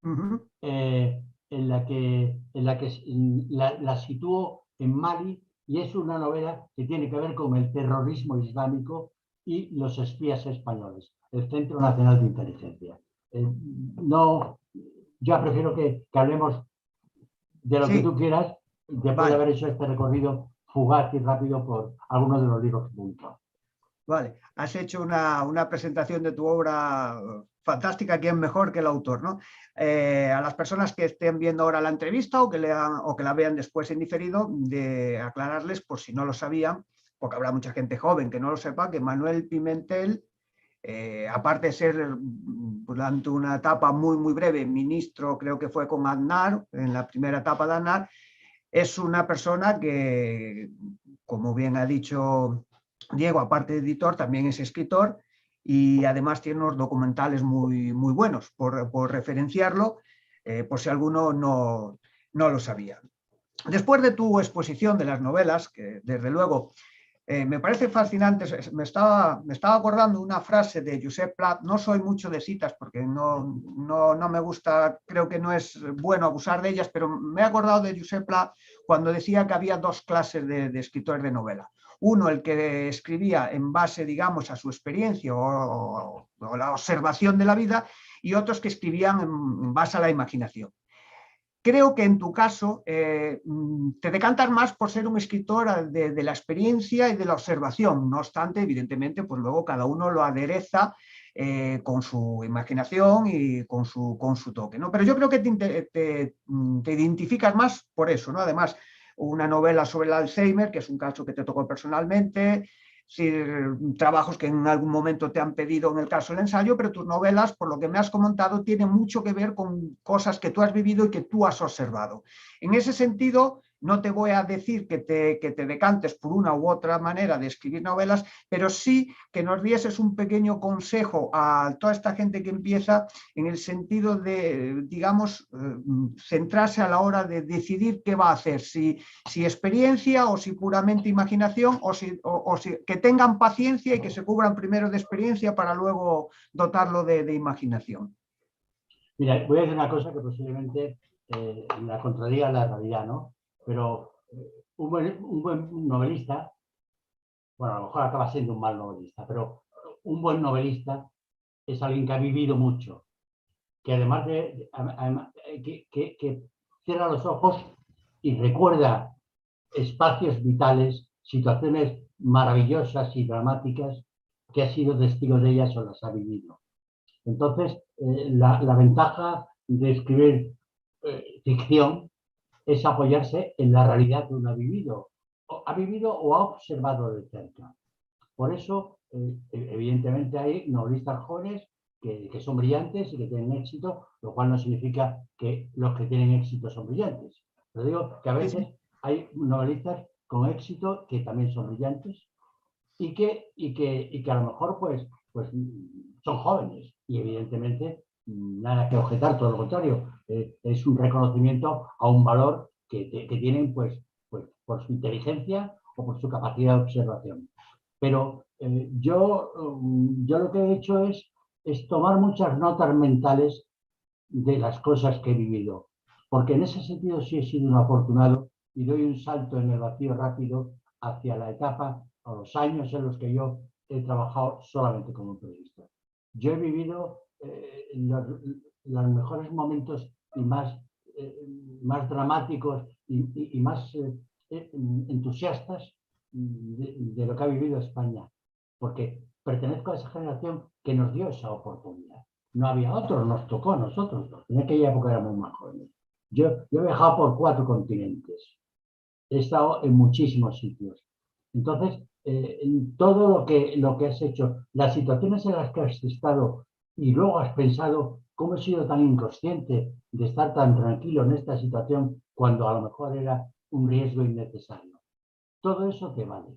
en la que la sitúo en Mali, y es una novela que tiene que ver con el terrorismo islámico y los espías españoles, el Centro Nacional de Inteligencia. No, yo prefiero que hablemos de lo que Sí, tú quieras, después de vale. haber hecho este recorrido fugaz y rápido por algunos de los libros que publico. Vale, has hecho una presentación de tu obra fantástica, ¿quién mejor que el autor, ¿no? A las personas que estén viendo ahora la entrevista o que la vean después en diferido, de aclararles, por si no lo sabían, porque habrá mucha gente joven que no lo sepa, que Manuel Pimentel, aparte de ser durante una etapa muy, muy breve, ministro, creo que fue con Aznar, en la primera etapa de Aznar, es una persona que, como bien ha dicho Diego, aparte de editor, también es escritor y además tiene unos documentales muy, muy buenos, por referenciarlo, por si alguno no lo sabía. Después de tu exposición de las novelas, que desde luego me parece fascinante, me estaba acordando una frase de Josep Pla, no soy mucho de citas porque no me gusta, creo que no es bueno abusar de ellas, pero me he acordado de Josep Pla cuando decía que había dos clases de escritores de novela. Uno, el que escribía en base, digamos, a su experiencia o la observación de la vida, y otros que escribían en base a la imaginación. Creo que en tu caso te decantas más por ser un escritor de la experiencia y de la observación. No obstante, evidentemente, pues luego cada uno lo adereza con su imaginación y con su toque, ¿no? Pero yo creo que te identificas más por eso, ¿no? Además, una novela sobre el Alzheimer, que es un caso que te tocó personalmente, trabajos que en algún momento te han pedido en el caso del ensayo, pero tus novelas, por lo que me has comentado, tienen mucho que ver con cosas que tú has vivido y que tú has observado. En ese sentido, no te voy a decir que te decantes por una u otra manera de escribir novelas, pero sí que nos dieses un pequeño consejo a toda esta gente que empieza en el sentido de, digamos, centrarse a la hora de decidir qué va a hacer, si experiencia o si puramente imaginación, o si que tengan paciencia y que se cubran primero de experiencia para luego dotarlo de imaginación. Mira, voy a decir una cosa que posiblemente la contradiga la realidad, ¿no? Pero un buen novelista, bueno, a lo mejor acaba siendo un mal novelista, pero un buen novelista es alguien que ha vivido mucho, que además que cierra los ojos y recuerda espacios vitales, situaciones maravillosas y dramáticas que ha sido testigo de ellas o las ha vivido. Entonces, la ventaja de escribir ficción es apoyarse en la realidad que uno ha vivido o ha observado de cerca. Por eso, evidentemente, hay novelistas jóvenes que son brillantes y que tienen éxito, lo cual no significa que los que tienen éxito son brillantes. Pero digo que a veces hay novelistas con éxito que también son brillantes y que a lo mejor pues son jóvenes y evidentemente nada que objetar, todo lo contrario, es un reconocimiento a un valor que tienen pues por su inteligencia o por su capacidad de observación. Pero yo lo que he hecho es tomar muchas notas mentales de las cosas que he vivido, porque en ese sentido sí he sido un afortunado y doy un salto en el vacío rápido hacia la etapa o los años en los que yo he trabajado solamente como periodista. Yo he vivido los mejores momentos y más dramáticos y más entusiastas de lo que ha vivido España, porque pertenezco a esa generación que nos dio esa oportunidad. No había otros, nos tocó a nosotros. En aquella época éramos más jóvenes. Yo he viajado por 4 continentes. He estado en muchísimos sitios. Entonces, en todo lo que has hecho, las situaciones en las que has estado y luego has pensado cómo he sido tan inconsciente de estar tan tranquilo en esta situación cuando a lo mejor era un riesgo innecesario. Todo eso te vale.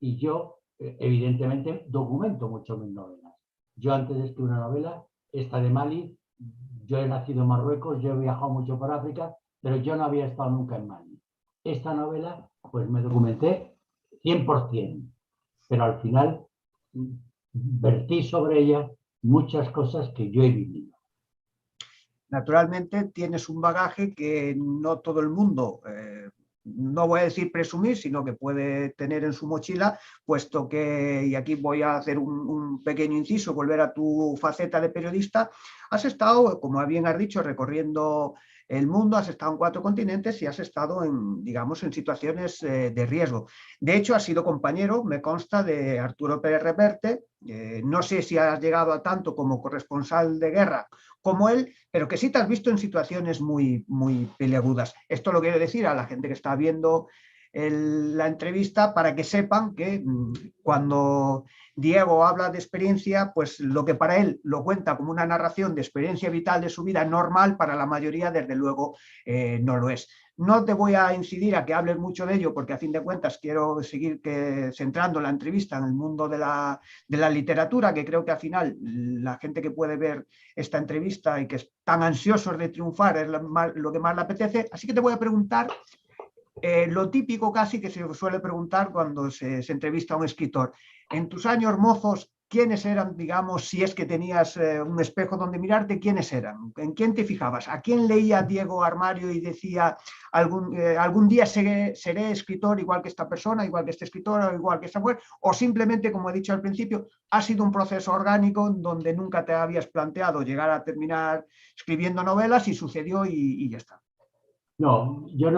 Y yo, evidentemente, documento mucho mis novelas. Yo antes de escribir una novela, esta de Mali, yo he nacido en Marruecos, yo he viajado mucho por África, pero yo no había estado nunca en Mali. Esta novela, pues me documenté 100%, pero al final vertí sobre ella muchas cosas que yo he vivido. Naturalmente tienes un bagaje que no todo el mundo, no voy a decir presumir, sino que puede tener en su mochila, puesto que, y aquí voy a hacer un pequeño inciso, volver a tu faceta de periodista, has estado, como bien has dicho, recorriendo el mundo, has estado en 4 continentes y has estado en, digamos, en situaciones de riesgo. De hecho, has sido compañero, me consta, de Arturo Pérez Reverte. No sé si has llegado a tanto como corresponsal de guerra como él, pero que sí te has visto en situaciones muy, muy peliagudas. Esto lo quiero decir a la gente que está viendo la entrevista para que sepan que cuando Diego habla de experiencia, pues lo que para él lo cuenta como una narración de experiencia vital de su vida normal, para la mayoría desde luego no lo es. No te voy a incidir a que hables mucho de ello, porque a fin de cuentas quiero seguir centrando la entrevista en el mundo de la literatura, que creo que al final la gente que puede ver esta entrevista y que están ansiosos de triunfar es lo que más le apetece. Así que te voy a preguntar lo típico casi que se suele preguntar cuando se entrevista a un escritor. En tus años mozos, ¿quiénes eran, digamos, si es que tenías un espejo donde mirarte, quiénes eran? ¿En quién te fijabas? ¿A quién leía Diego Armario y decía algún día seré escritor igual que esta persona, igual que este escritor, o igual que esta mujer? O simplemente, como he dicho al principio, ha sido un proceso orgánico donde nunca te habías planteado llegar a terminar escribiendo novelas y sucedió y ya está. No, yo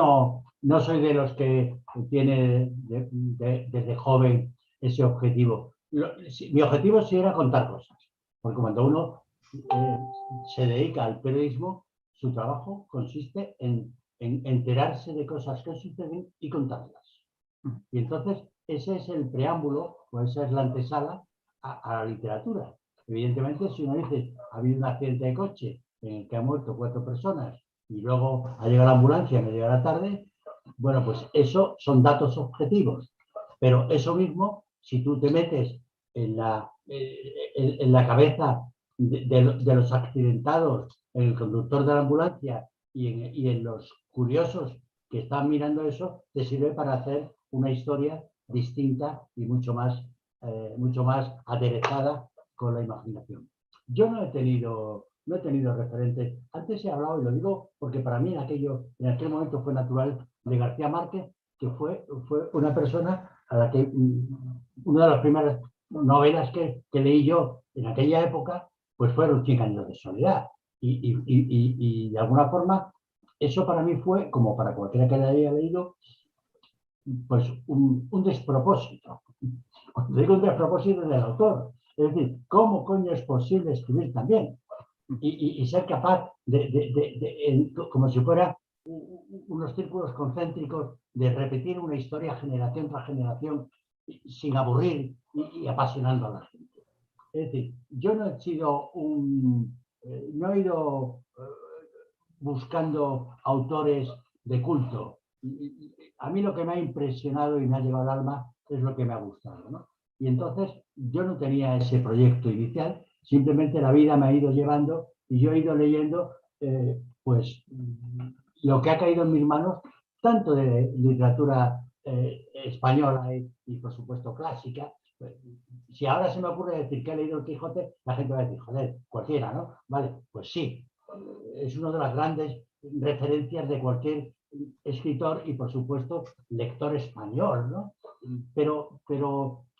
no soy de los que tiene desde joven ese objetivo. Mi objetivo sí era contar cosas, porque cuando uno se dedica al periodismo, su trabajo consiste en enterarse de cosas que suceden y contarlas. Y entonces ese es el preámbulo, o esa es la antesala a la literatura. Evidentemente, si uno dice, ha habido un accidente de coche en el que han muerto 4 personas y luego ha llegado la ambulancia a media hora tarde, bueno, pues eso son datos objetivos. Pero eso mismo, si tú te metes en la cabeza de los accidentados, en el conductor de la ambulancia y en los curiosos que están mirando eso, te sirve para hacer una historia distinta y mucho más aderezada con la imaginación. Yo no he tenido referentes. Antes he hablado, y lo digo porque para mí en aquel momento fue natural, de García Márquez, que fue una persona a la que una de las primeras novelas que leí yo en aquella época, pues fueron 100 años de soledad. Y de alguna forma, eso para mí fue, como para cualquiera que la haya leído, pues un despropósito. Cuando digo un despropósito del autor, es decir, ¿cómo coño es posible escribir tan bien? Y ser capaz como si fuera unos círculos concéntricos, de repetir una historia generación tras generación sin aburrir y apasionando a la gente. Es decir, yo no he sido no he ido buscando autores de culto. A mí lo que me ha impresionado y me ha llegado al alma es lo que me ha gustado, ¿no? Y entonces yo no tenía ese proyecto inicial, simplemente la vida me ha ido llevando y yo he ido leyendo pues lo que ha caído en mis manos, tanto de literatura española y por supuesto clásica. Si ahora se me ocurre decir que he leído el Quijote, la gente va a decir, joder, cualquiera, ¿no? Vale, pues sí, es una de las grandes referencias de cualquier escritor y por supuesto lector español, ¿no? Pero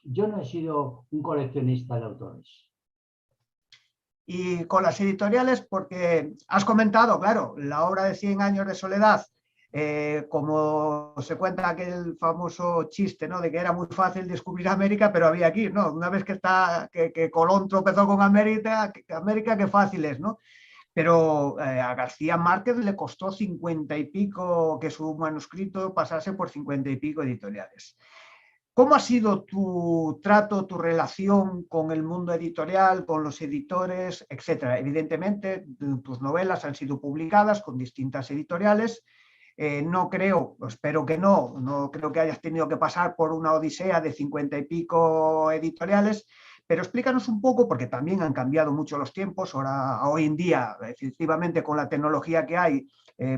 yo no he sido un coleccionista de autores. Y con las editoriales, porque has comentado, claro, la obra de 100 años de soledad, como se cuenta aquel famoso chiste, ¿no? De que era muy fácil descubrir América, pero había que ir, ¿no? Una vez que Colón tropezó con América, qué fácil es, ¿no? Pero a García Márquez le costó 50 y pico que su manuscrito pasase por 50 y pico editoriales. ¿Cómo ha sido tu trato, tu relación con el mundo editorial, con los editores, etcétera? Evidentemente, tus novelas han sido publicadas con distintas editoriales. No creo, espero que no creo que hayas tenido que pasar por una odisea de 50 y pico editoriales, pero explícanos un poco, porque también han cambiado mucho los tiempos. Hoy en día, efectivamente, con la tecnología que hay,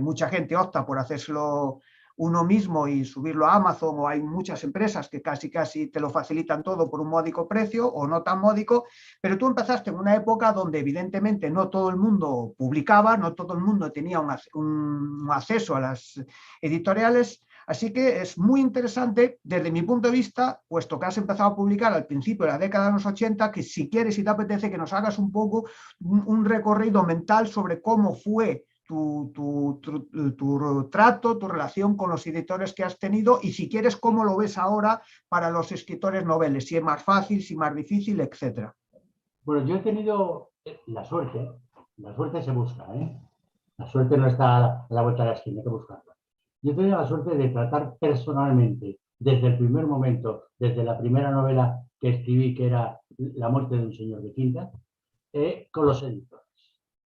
mucha gente opta por hacerlo uno mismo y subirlo a Amazon, o hay muchas empresas que casi te lo facilitan todo por un módico precio o no tan módico, pero tú empezaste en una época donde evidentemente no todo el mundo publicaba, no todo el mundo tenía un acceso a las editoriales, así que es muy interesante desde mi punto de vista, puesto que has empezado a publicar al principio de la década de los 80, que si quieres y te apetece que nos hagas un poco un recorrido mental sobre cómo fue tu trato, tu relación con los editores que has tenido, y si quieres, cómo lo ves ahora para los escritores noveles, si es más fácil, si es más difícil, etcétera. Bueno, yo he tenido la suerte se busca, ¿eh? La suerte no está a la vuelta de la esquina, hay que buscarla. Yo he tenido la suerte de tratar personalmente, desde el primer momento, desde la primera novela que escribí, que era La muerte de un señor de quinta, con los editores.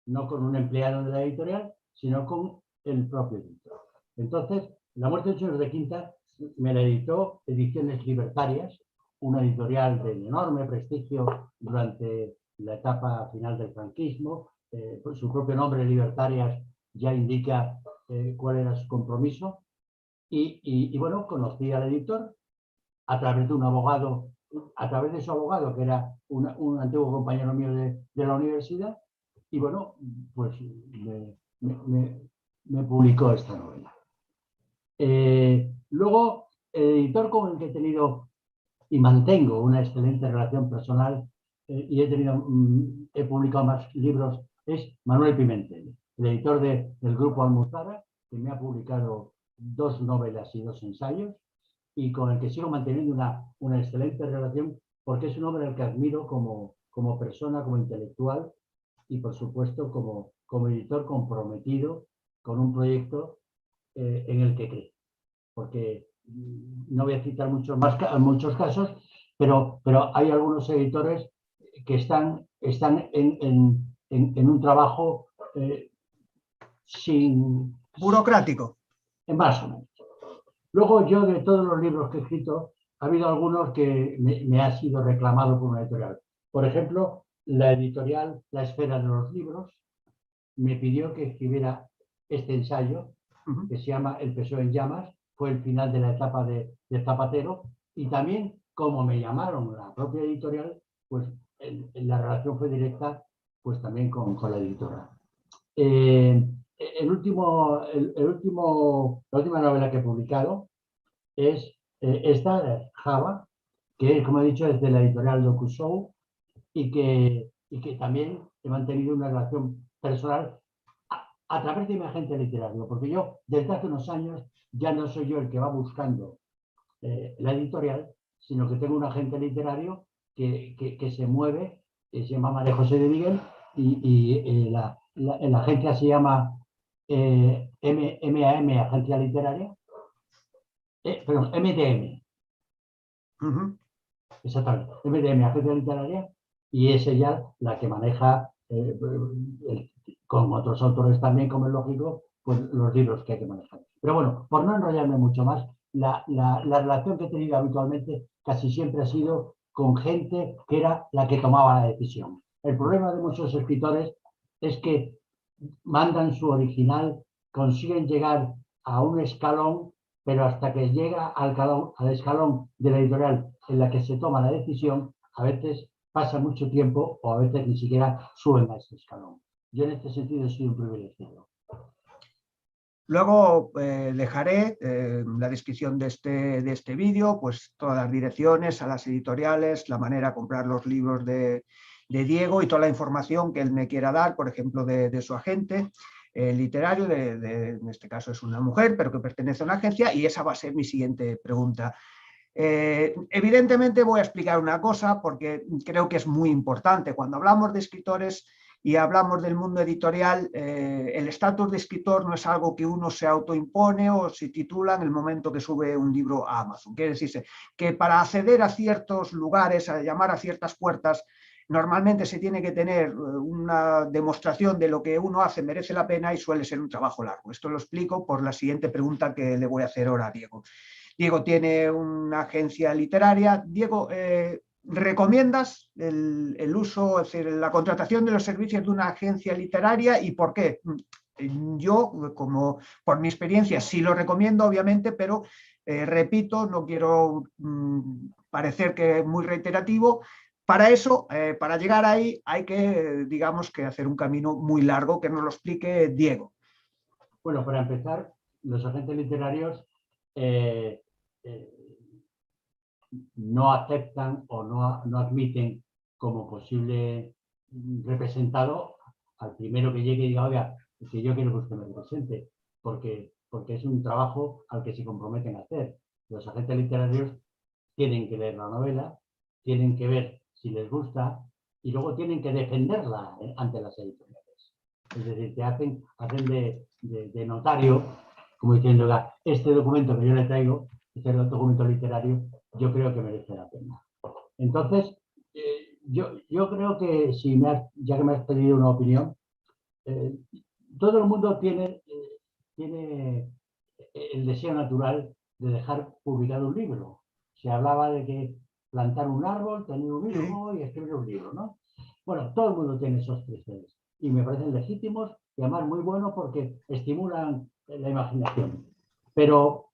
No con un empleado de la editorial, sino con el propio editor. Entonces, La muerte de un señor de quinta me la editó Ediciones Libertarias, una editorial de enorme prestigio durante la etapa final del franquismo. Por su propio nombre, Libertarias, ya indica cuál era su compromiso. Y bueno, conocí al editor a través de un abogado, a través de su abogado, que era un antiguo compañero mío de la universidad, y bueno, pues me publicó esta novela. Luego, el editor con el que he tenido y mantengo una excelente relación personal y he publicado más libros es Manuel Pimentel, el editor del Grupo Almuzara, que me ha publicado 2 novelas y 2 ensayos, y con el que sigo manteniendo una excelente relación, porque es un hombre al que admiro como persona, como intelectual y por supuesto como editor comprometido con un proyecto en el que cree. Porque no voy a citar muchos casos, pero hay algunos editores que están en un trabajo sin... Burocrático. Más o menos. Luego yo, de todos los libros que he escrito, ha habido algunos que me ha sido reclamado por una editorial. Por ejemplo, la editorial La Esfera de los Libros me pidió que escribiera este ensayo, que se llama El PSOE en llamas. Fue el final de la etapa de Zapatero, y también, como me llamaron la propia editorial, pues la relación fue directa, pues también con la editora. La última novela que he publicado es esta, Java, que, como he dicho, es de la editorial DocuShow, y que también he mantenido una relación personal a través de mi agente literario, porque yo, desde hace unos años, ya no soy yo el que va buscando la editorial, sino que tengo un agente literario que se mueve, que se llama María José de Miguel, y la agencia se llama MAM, Agencia Literaria, perdón, MDM. Exactamente, MDM, Agencia Literaria, y es ella la que maneja, con otros autores también, como es lógico, pues los libros que hay que manejar. Pero bueno, por no enrollarme mucho más, la relación que he tenido habitualmente casi siempre ha sido con gente que era la que tomaba la decisión. El problema de muchos escritores es que mandan su original, consiguen llegar a un escalón, pero hasta que llega al escalón de la editorial en la que se toma la decisión, a veces pasa mucho tiempo o a veces ni siquiera suben a ese escalón. Yo en este sentido he sido un privilegiado. Luego dejaré en la descripción de este vídeo pues todas las direcciones a las editoriales, la manera de comprar los libros de Diego y toda la información que él me quiera dar, por ejemplo, de su agente literario, en este caso es una mujer, pero que pertenece a una agencia, y esa va a ser mi siguiente pregunta. Evidentemente voy a explicar una cosa porque creo que es muy importante. Cuando hablamos de escritores y hablamos del mundo editorial, el estatus de escritor no es algo que uno se autoimpone o se titula en el momento que sube un libro a Amazon. Quiere decirse que para acceder a ciertos lugares, a llamar a ciertas puertas, normalmente se tiene que tener una demostración de lo que uno hace merece la pena y suele ser un trabajo largo. Esto lo explico por la siguiente pregunta que le voy a hacer ahora a Diego. Diego tiene una agencia literaria. Diego, ¿recomiendas el uso, es decir, la contratación de los servicios de una agencia literaria y por qué? Yo, como por mi experiencia, sí lo recomiendo, obviamente, pero repito, no quiero parecer que es muy reiterativo. Para eso, para llegar ahí, hay que, digamos, que hacer un camino muy largo, que nos lo explique Diego. Bueno, para empezar, los agentes literarios no aceptan o no admiten como posible representado al primero que llegue y diga, oiga, que yo quiero que usted me represente, porque es un trabajo al que se comprometen a hacer. Los agentes literarios tienen que leer la novela, tienen que ver si les gusta y luego tienen que defenderla ante las editoriales. Es decir, que hacen de notario, como diciendo, este documento que yo le traigo, este documento literario, yo creo que merece la pena. Entonces, yo creo que ya que me has pedido una opinión, todo el mundo tiene el deseo natural de dejar publicado un libro. Se hablaba de que plantar un árbol, tener un hijo y escribir un libro, ¿no? Bueno, todo el mundo tiene esos tres deseos y me parecen legítimos y además muy buenos porque estimulan la imaginación. Pero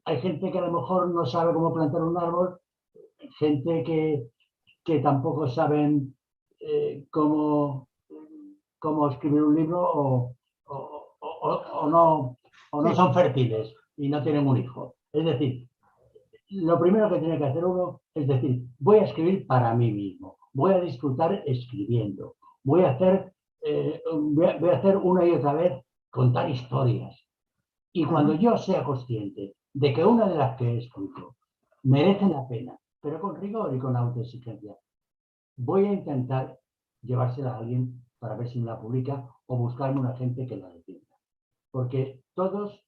hay gente que a lo mejor no sabe cómo plantar un árbol, gente que tampoco saben cómo escribir un libro o no son fértiles y no tienen un hijo. Es decir, lo primero que tiene que hacer uno es decir, voy a escribir para mí mismo, voy a disfrutar escribiendo, voy a hacer una y otra vez contar historias. Y cuando yo sea consciente de que una de las que he escrito merece la pena, pero con rigor y con autoexigencia, voy a intentar llevársela a alguien para ver si me la publica o buscarme una gente que la defienda. Porque todos,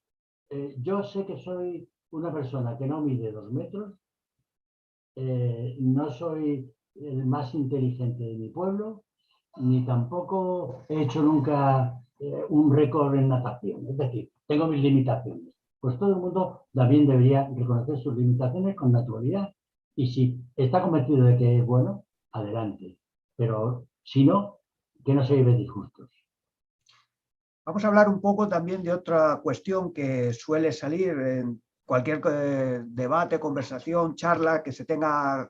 yo sé que soy una persona que no mide 2 metros, no soy el más inteligente de mi pueblo, ni tampoco he hecho nunca un récord en natación. Es decir, tengo mis limitaciones. Pues todo el mundo también debería reconocer sus limitaciones con naturalidad. Y si está convencido de que es bueno, adelante. Pero si no, que no se lleve disgustos. Vamos a hablar un poco también de otra cuestión que suele salir en cualquier debate, conversación, charla que se tenga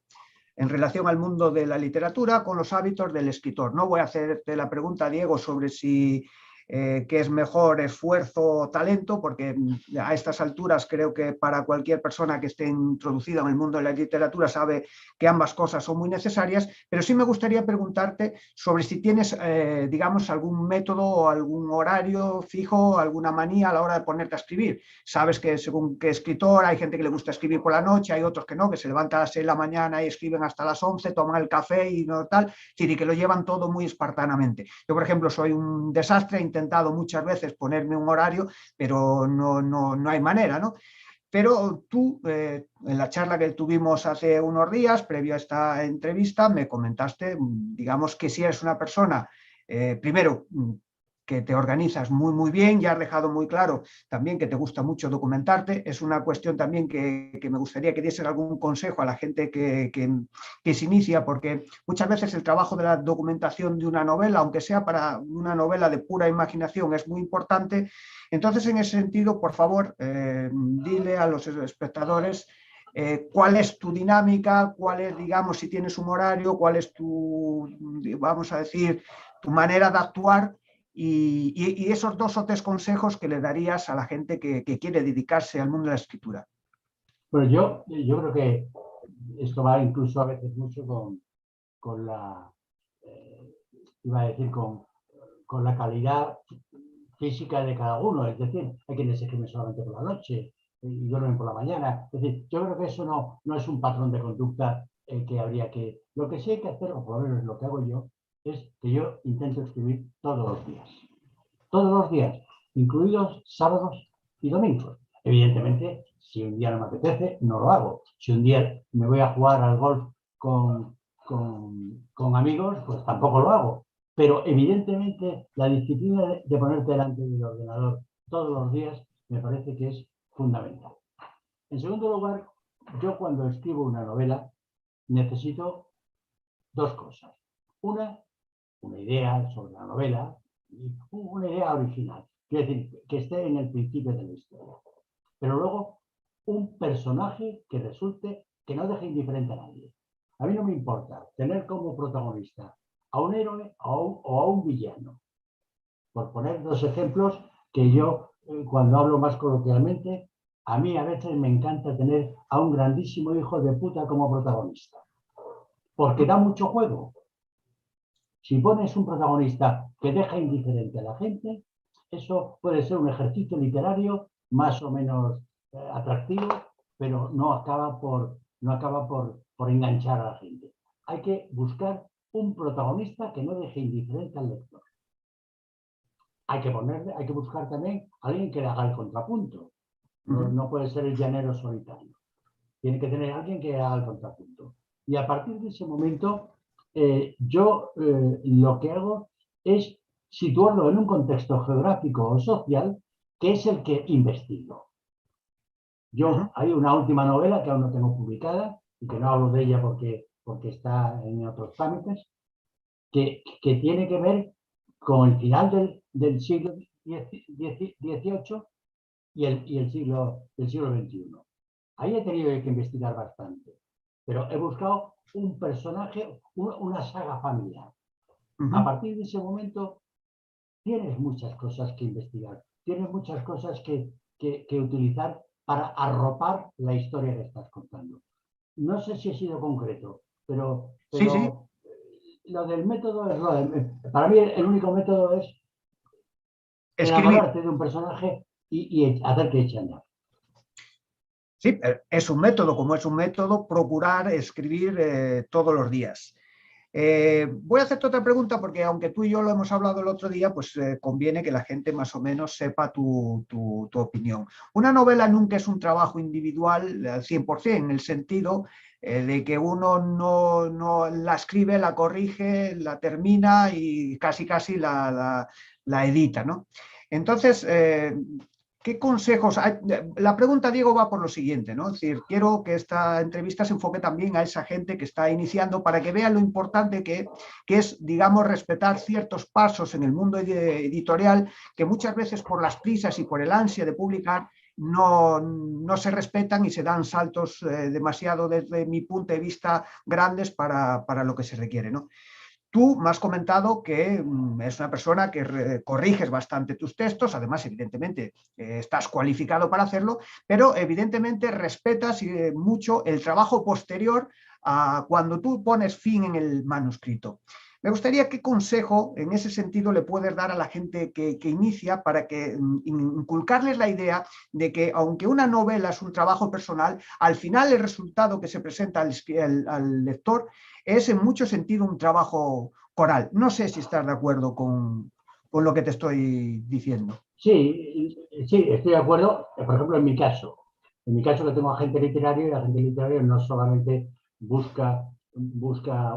en relación al mundo de la literatura con los hábitos del escritor. No voy a hacerte la pregunta, Diego, sobre si qué es mejor, esfuerzo o talento, porque a estas alturas creo que para cualquier persona que esté introducida en el mundo de la literatura sabe que ambas cosas son muy necesarias, pero sí me gustaría preguntarte sobre si tienes, digamos, algún método o algún horario fijo, alguna manía a la hora de ponerte a escribir. Sabes que según qué escritor, hay gente que le gusta escribir por la noche, hay otros que no, que se levantan a las 6 de la mañana y escriben hasta las 11, toman el café y no tal, y que lo llevan todo muy espartanamente. Yo, por ejemplo, soy un desastre, he intentado muchas veces ponerme un horario, pero no hay manera, ¿no? pero tú, en la charla que tuvimos hace unos días, previo a esta entrevista, me comentaste, digamos, que si eres una persona, primero, que te organizas muy, muy bien, ya has dejado muy claro también que te gusta mucho documentarte. Es una cuestión también que me gustaría que diesen algún consejo a la gente que se inicia, porque muchas veces el trabajo de la documentación de una novela, aunque sea para una novela de pura imaginación, es muy importante. Entonces, en ese sentido, por favor, dile a los espectadores cuál es tu dinámica, cuál es, digamos, si tienes un horario, cuál es tu, vamos a decir, tu manera de actuar y esos 2 o 3 consejos que le darías a la gente que quiere dedicarse al mundo de la escritura. Bueno, yo creo que esto va incluso a veces mucho con la, iba a decir, con la calidad física de cada uno. Es decir, hay quienes escriben solamente por la noche y duermen por la mañana. Es decir, yo creo que eso no es un patrón de conducta que habría que... Lo que sí hay que hacer, o por lo menos lo que hago yo, es que yo intento escribir todos los días, incluidos sábados y domingos. Evidentemente, si un día no me apetece, no lo hago. Si un día me voy a jugar al golf con amigos, pues tampoco lo hago. Pero evidentemente la disciplina de ponerte delante del ordenador todos los días me parece que es fundamental. En segundo lugar, yo cuando escribo una novela necesito 2 cosas. Una idea sobre la novela, una idea original, quiere decir, que esté en el principio de la historia. Pero luego, un personaje que resulte, que no deje indiferente a nadie. A mí no me importa tener como protagonista a un héroe o a un villano. Por poner 2 ejemplos que yo, cuando hablo más coloquialmente, a mí a veces me encanta tener a un grandísimo hijo de puta como protagonista. Porque da mucho juego. Si pones un protagonista que deja indiferente a la gente, eso puede ser un ejercicio literario más o menos atractivo, pero no acaba por enganchar a la gente. Hay que buscar un protagonista que no deje indiferente al lector. Hay que buscar también a alguien que le haga el contrapunto. No puede ser el llanero solitario. Tiene que tener alguien que haga el contrapunto. Y a partir de ese momento, yo lo que hago es situarlo en un contexto geográfico o social que es el que investigo. Hay una última novela que aún no tengo publicada y que no hablo de ella porque está en otros trámites, que tiene que ver con el final del siglo XVIII y el siglo XXI. Ahí he tenido que investigar bastante, pero he buscado un personaje, una saga familiar. A partir de ese momento tienes muchas cosas que investigar, tienes muchas cosas que utilizar para arropar la historia que estás contando. No sé si he sido concreto, pero Sí, sí. Lo del método es para mí el único método es Escribir. enamorarte de un personaje y hacer que eche a andar. Sí, es un método, como es un método, procurar escribir todos los días. Voy a hacerte otra pregunta porque aunque tú y yo lo hemos hablado el otro día, pues conviene que la gente más o menos sepa tu opinión. Una novela nunca es un trabajo individual al 100%, en el sentido de que uno no la escribe, la corrige, la termina y casi la edita, ¿no? Entonces, ¿qué consejos hay? La pregunta, Diego, va por lo siguiente, ¿no? Es decir, quiero que esta entrevista se enfoque también a esa gente que está iniciando para que vean lo importante que es, digamos, respetar ciertos pasos en el mundo editorial que muchas veces por las prisas y por el ansia de publicar no se respetan y se dan saltos demasiado, desde mi punto de vista, grandes para lo que se requiere, ¿no? Tú me has comentado que es una persona que corriges bastante tus textos, además, evidentemente, estás cualificado para hacerlo, pero evidentemente respetas mucho el trabajo posterior a cuando tú pones fin en el manuscrito. Me gustaría qué consejo en ese sentido le puedes dar a la gente que inicia para que inculcarles la idea de que aunque una novela es un trabajo personal, al final el resultado que se presenta al lector es en mucho sentido un trabajo coral. No sé si estás de acuerdo con lo que te estoy diciendo. Sí, estoy de acuerdo. Por ejemplo, en mi caso, En mi caso, que tengo agente literario, y el agente literario no solamente busca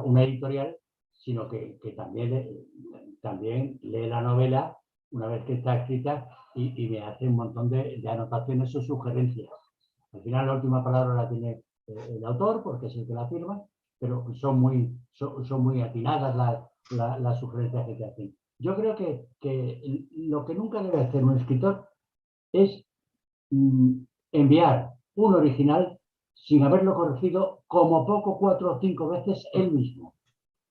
una editorial, sino que también lee la novela una vez que está escrita y me hace un montón de anotaciones o sugerencias. Al final la última palabra la tiene el autor, porque es el que la firma, pero son muy atinadas las sugerencias que te hacen. Yo creo que lo que nunca debe hacer un escritor es enviar un original sin haberlo corregido como poco 4 o 5 veces él mismo.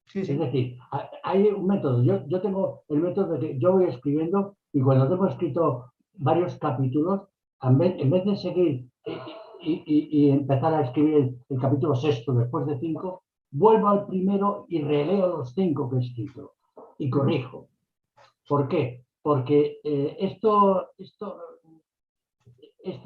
Sí, sí. Es decir, hay un método. Yo tengo el método de que yo voy escribiendo y cuando tengo escrito varios capítulos, en vez de seguir y empezar a escribir el capítulo 6 después de 5, vuelvo al primero y releo los 5 que he escrito y corrijo. ¿Por qué? Porque esto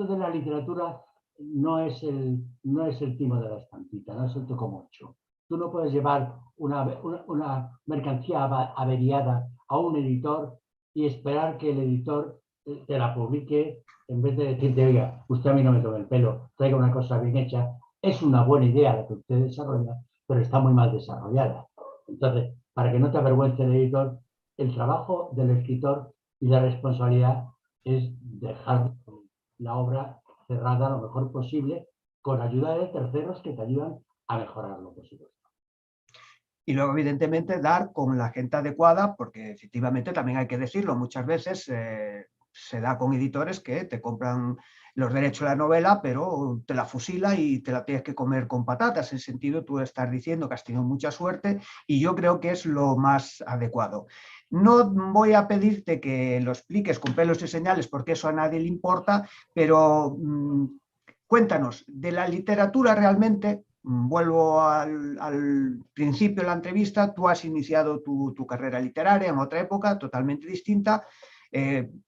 de la literatura no es el timo de la estampita, no es el tocomocho. Tú no puedes llevar una mercancía averiada a un editor y esperar que el editor te la publique en vez de decirte, oiga, usted a mí no me tome el pelo, traiga una cosa bien hecha. Es una buena idea la que usted desarrolla, pero está muy mal desarrollada. Entonces, para que no te avergüence el editor, el trabajo del escritor y la responsabilidad es dejar la obra cerrada lo mejor posible con ayuda de terceros que te ayudan a mejorar lo posible. Y luego, evidentemente, dar con la gente adecuada, porque efectivamente también hay que decirlo, muchas veces se da con editores que te compran los derechos de la novela, pero te la fusila y te la tienes que comer con patatas. En ese sentido, tú estás diciendo que has tenido mucha suerte y yo creo que es lo más adecuado. No voy a pedirte que lo expliques con pelos y señales porque eso a nadie le importa, pero cuéntanos, de la literatura realmente, vuelvo al principio de la entrevista, tú has iniciado tu carrera literaria en otra época totalmente distinta.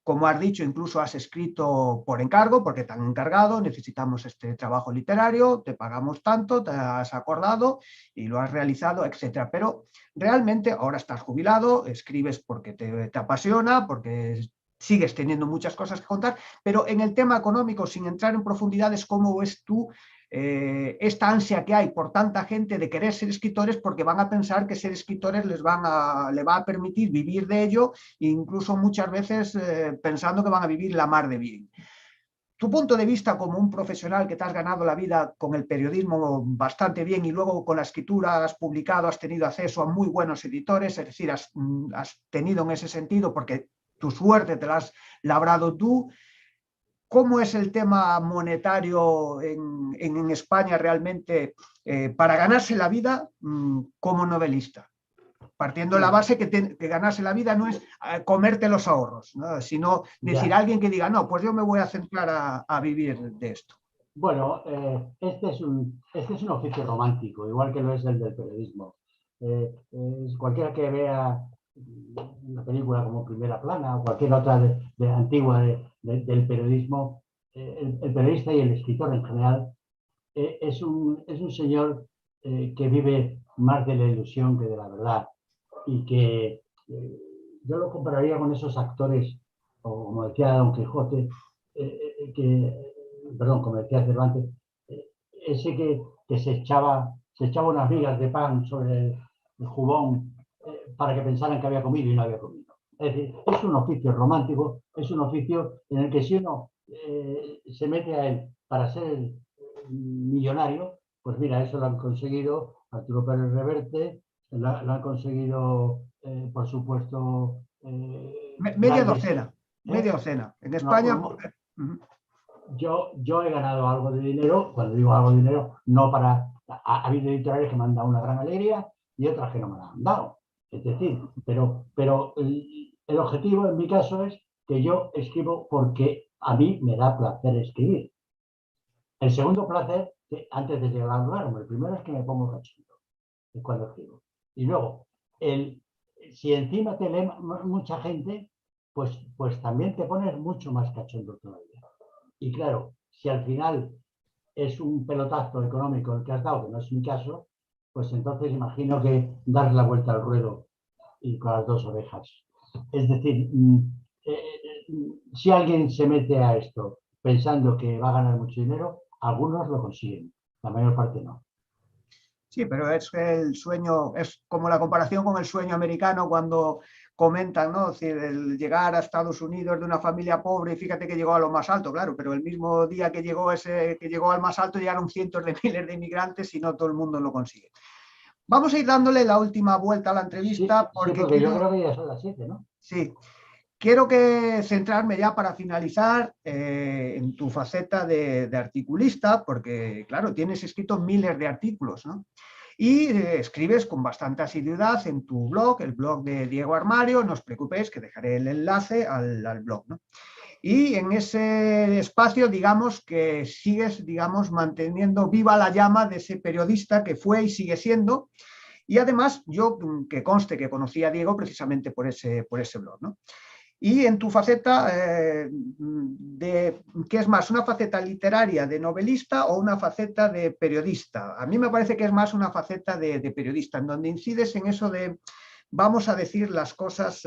Como has dicho, incluso has escrito por encargo, porque te han encargado, necesitamos este trabajo literario, te pagamos tanto, te has acordado y lo has realizado, etc. Pero realmente ahora estás jubilado, escribes porque te apasiona, porque sigues teniendo muchas cosas que contar, pero en el tema económico, sin entrar en profundidades, ¿cómo ves tú esta ansia que hay por tanta gente de querer ser escritores porque van a pensar que ser escritores le va a permitir vivir de ello, incluso muchas veces pensando que van a vivir la mar de bien? Tu punto de vista como un profesional que te has ganado la vida con el periodismo bastante bien y luego con la escritura has publicado, has tenido acceso a muy buenos editores, es decir, has tenido en ese sentido, porque tu suerte te la has labrado tú. ¿Cómo es el tema monetario en España realmente para ganarse la vida como novelista? Partiendo de la base que ganarse la vida no es comerte los ahorros, ¿no? Sino decir a alguien que diga, no, pues yo me voy a centrar a vivir de esto. Bueno, este es un oficio romántico, igual que lo es el del periodismo. Cualquiera que vea una película como Primera Plana o cualquier otra antigua del periodismo, el periodista y el escritor en general es un señor que vive más de la ilusión que de la verdad y que yo lo compararía con esos actores, o como decía Don Quijote, perdón, como decía Cervantes, ese que se echaba unas migas de pan sobre el jubón para que pensaran que había comido y no había comido. Es decir, es un oficio romántico, es un oficio en el que si uno se mete a él para ser millonario, pues mira, eso lo han conseguido Arturo Pérez Reverte, lo han conseguido, por supuesto, Media grandes, docena, media docena. En España... No, yo he ganado algo de dinero, cuando digo algo de dinero, no para... Ha habido editoriales que me han dado una gran alegría y otras que no me la han dado. Es decir, pero el objetivo en mi caso es que yo escribo porque a mí me da placer escribir. El segundo placer, antes de llegar al lugar, el primero es que me pongo cachondo, es cuando escribo. Y luego, si encima te lee mucha gente, pues también te pones mucho más cachondo todavía. Y claro, si al final es un pelotazo económico el que has dado, que no es mi caso, pues entonces imagino que dar la vuelta al ruedo y con las dos orejas. Es decir, si alguien se mete a esto pensando que va a ganar mucho dinero, algunos lo consiguen, la mayor parte no. Sí, pero es el sueño, es como la comparación con el sueño americano cuando comentan, ¿no? Es decir, el llegar a Estados Unidos de una familia pobre y fíjate que llegó a lo más alto, claro, pero el mismo día que llegó al más alto llegaron cientos de miles de inmigrantes y no todo el mundo lo consigue. Vamos a ir dándole la última vuelta a la entrevista Sí, porque porque yo creo que ya son las 7, ¿no? Sí, quiero centrarme ya para finalizar en tu faceta de articulista, porque claro, tienes escrito miles de artículos, ¿no? Y escribes con bastante asiduidad en tu blog, el blog de Diego Armario, no os preocupéis que dejaré el enlace al blog, ¿no? Y en ese espacio, digamos, que sigues, digamos, manteniendo viva la llama de ese periodista que fue y sigue siendo. Y además, yo, que conste que conocí a Diego precisamente por ese blog, ¿no? Y en tu faceta, ¿qué es más? ¿Una faceta literaria de novelista o una faceta de periodista? A mí me parece que es más una faceta de periodista, en donde incides en eso de vamos a decir las cosas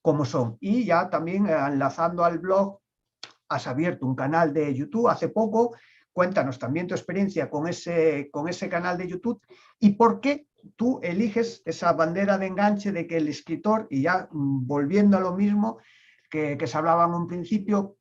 como son. Y ya también enlazando al blog, has abierto un canal de YouTube hace poco. Cuéntanos también tu experiencia con ese canal de YouTube y por qué tú eliges esa bandera de enganche de que el escritor, y ya volviendo a lo mismo que se hablaba en un principio,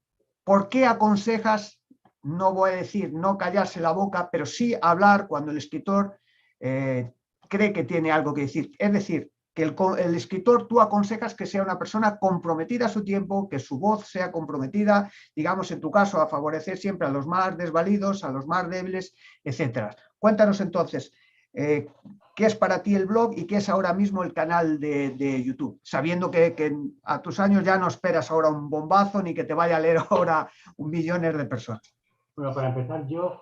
¿por qué aconsejas, no voy a decir no callarse la boca, pero sí hablar cuando el escritor cree que tiene algo que decir? Es decir, que el escritor tú aconsejas que sea una persona comprometida a su tiempo, que su voz sea comprometida, digamos en tu caso, a favorecer siempre a los más desvalidos, a los más débiles, etc. Cuéntanos entonces, ¿qué es para ti el blog y qué es ahora mismo el canal de YouTube? Sabiendo que a tus años ya no esperas ahora un bombazo ni que te vaya a leer ahora millones de personas. Bueno, para empezar, yo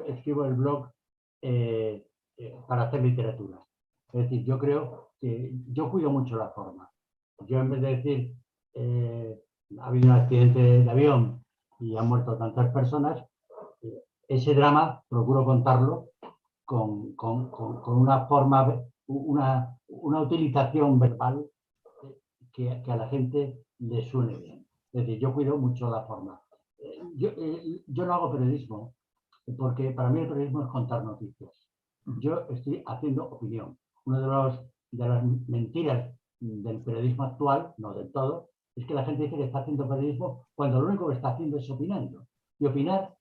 escribo el blog para hacer literatura. Es decir, yo creo que yo cuido mucho la forma. Yo en vez de decir ha habido un accidente de avión y han muerto tantas personas, ese drama procuro contarlo con una forma, una utilización verbal que a la gente le suene bien. Es decir, yo cuido mucho la forma. Yo no hago periodismo porque para mí el periodismo es contar noticias. Yo estoy haciendo opinión. Una de las mentiras del periodismo actual, no del todo, es que la gente dice que está haciendo periodismo cuando lo único que está haciendo es opinando. Y opinar,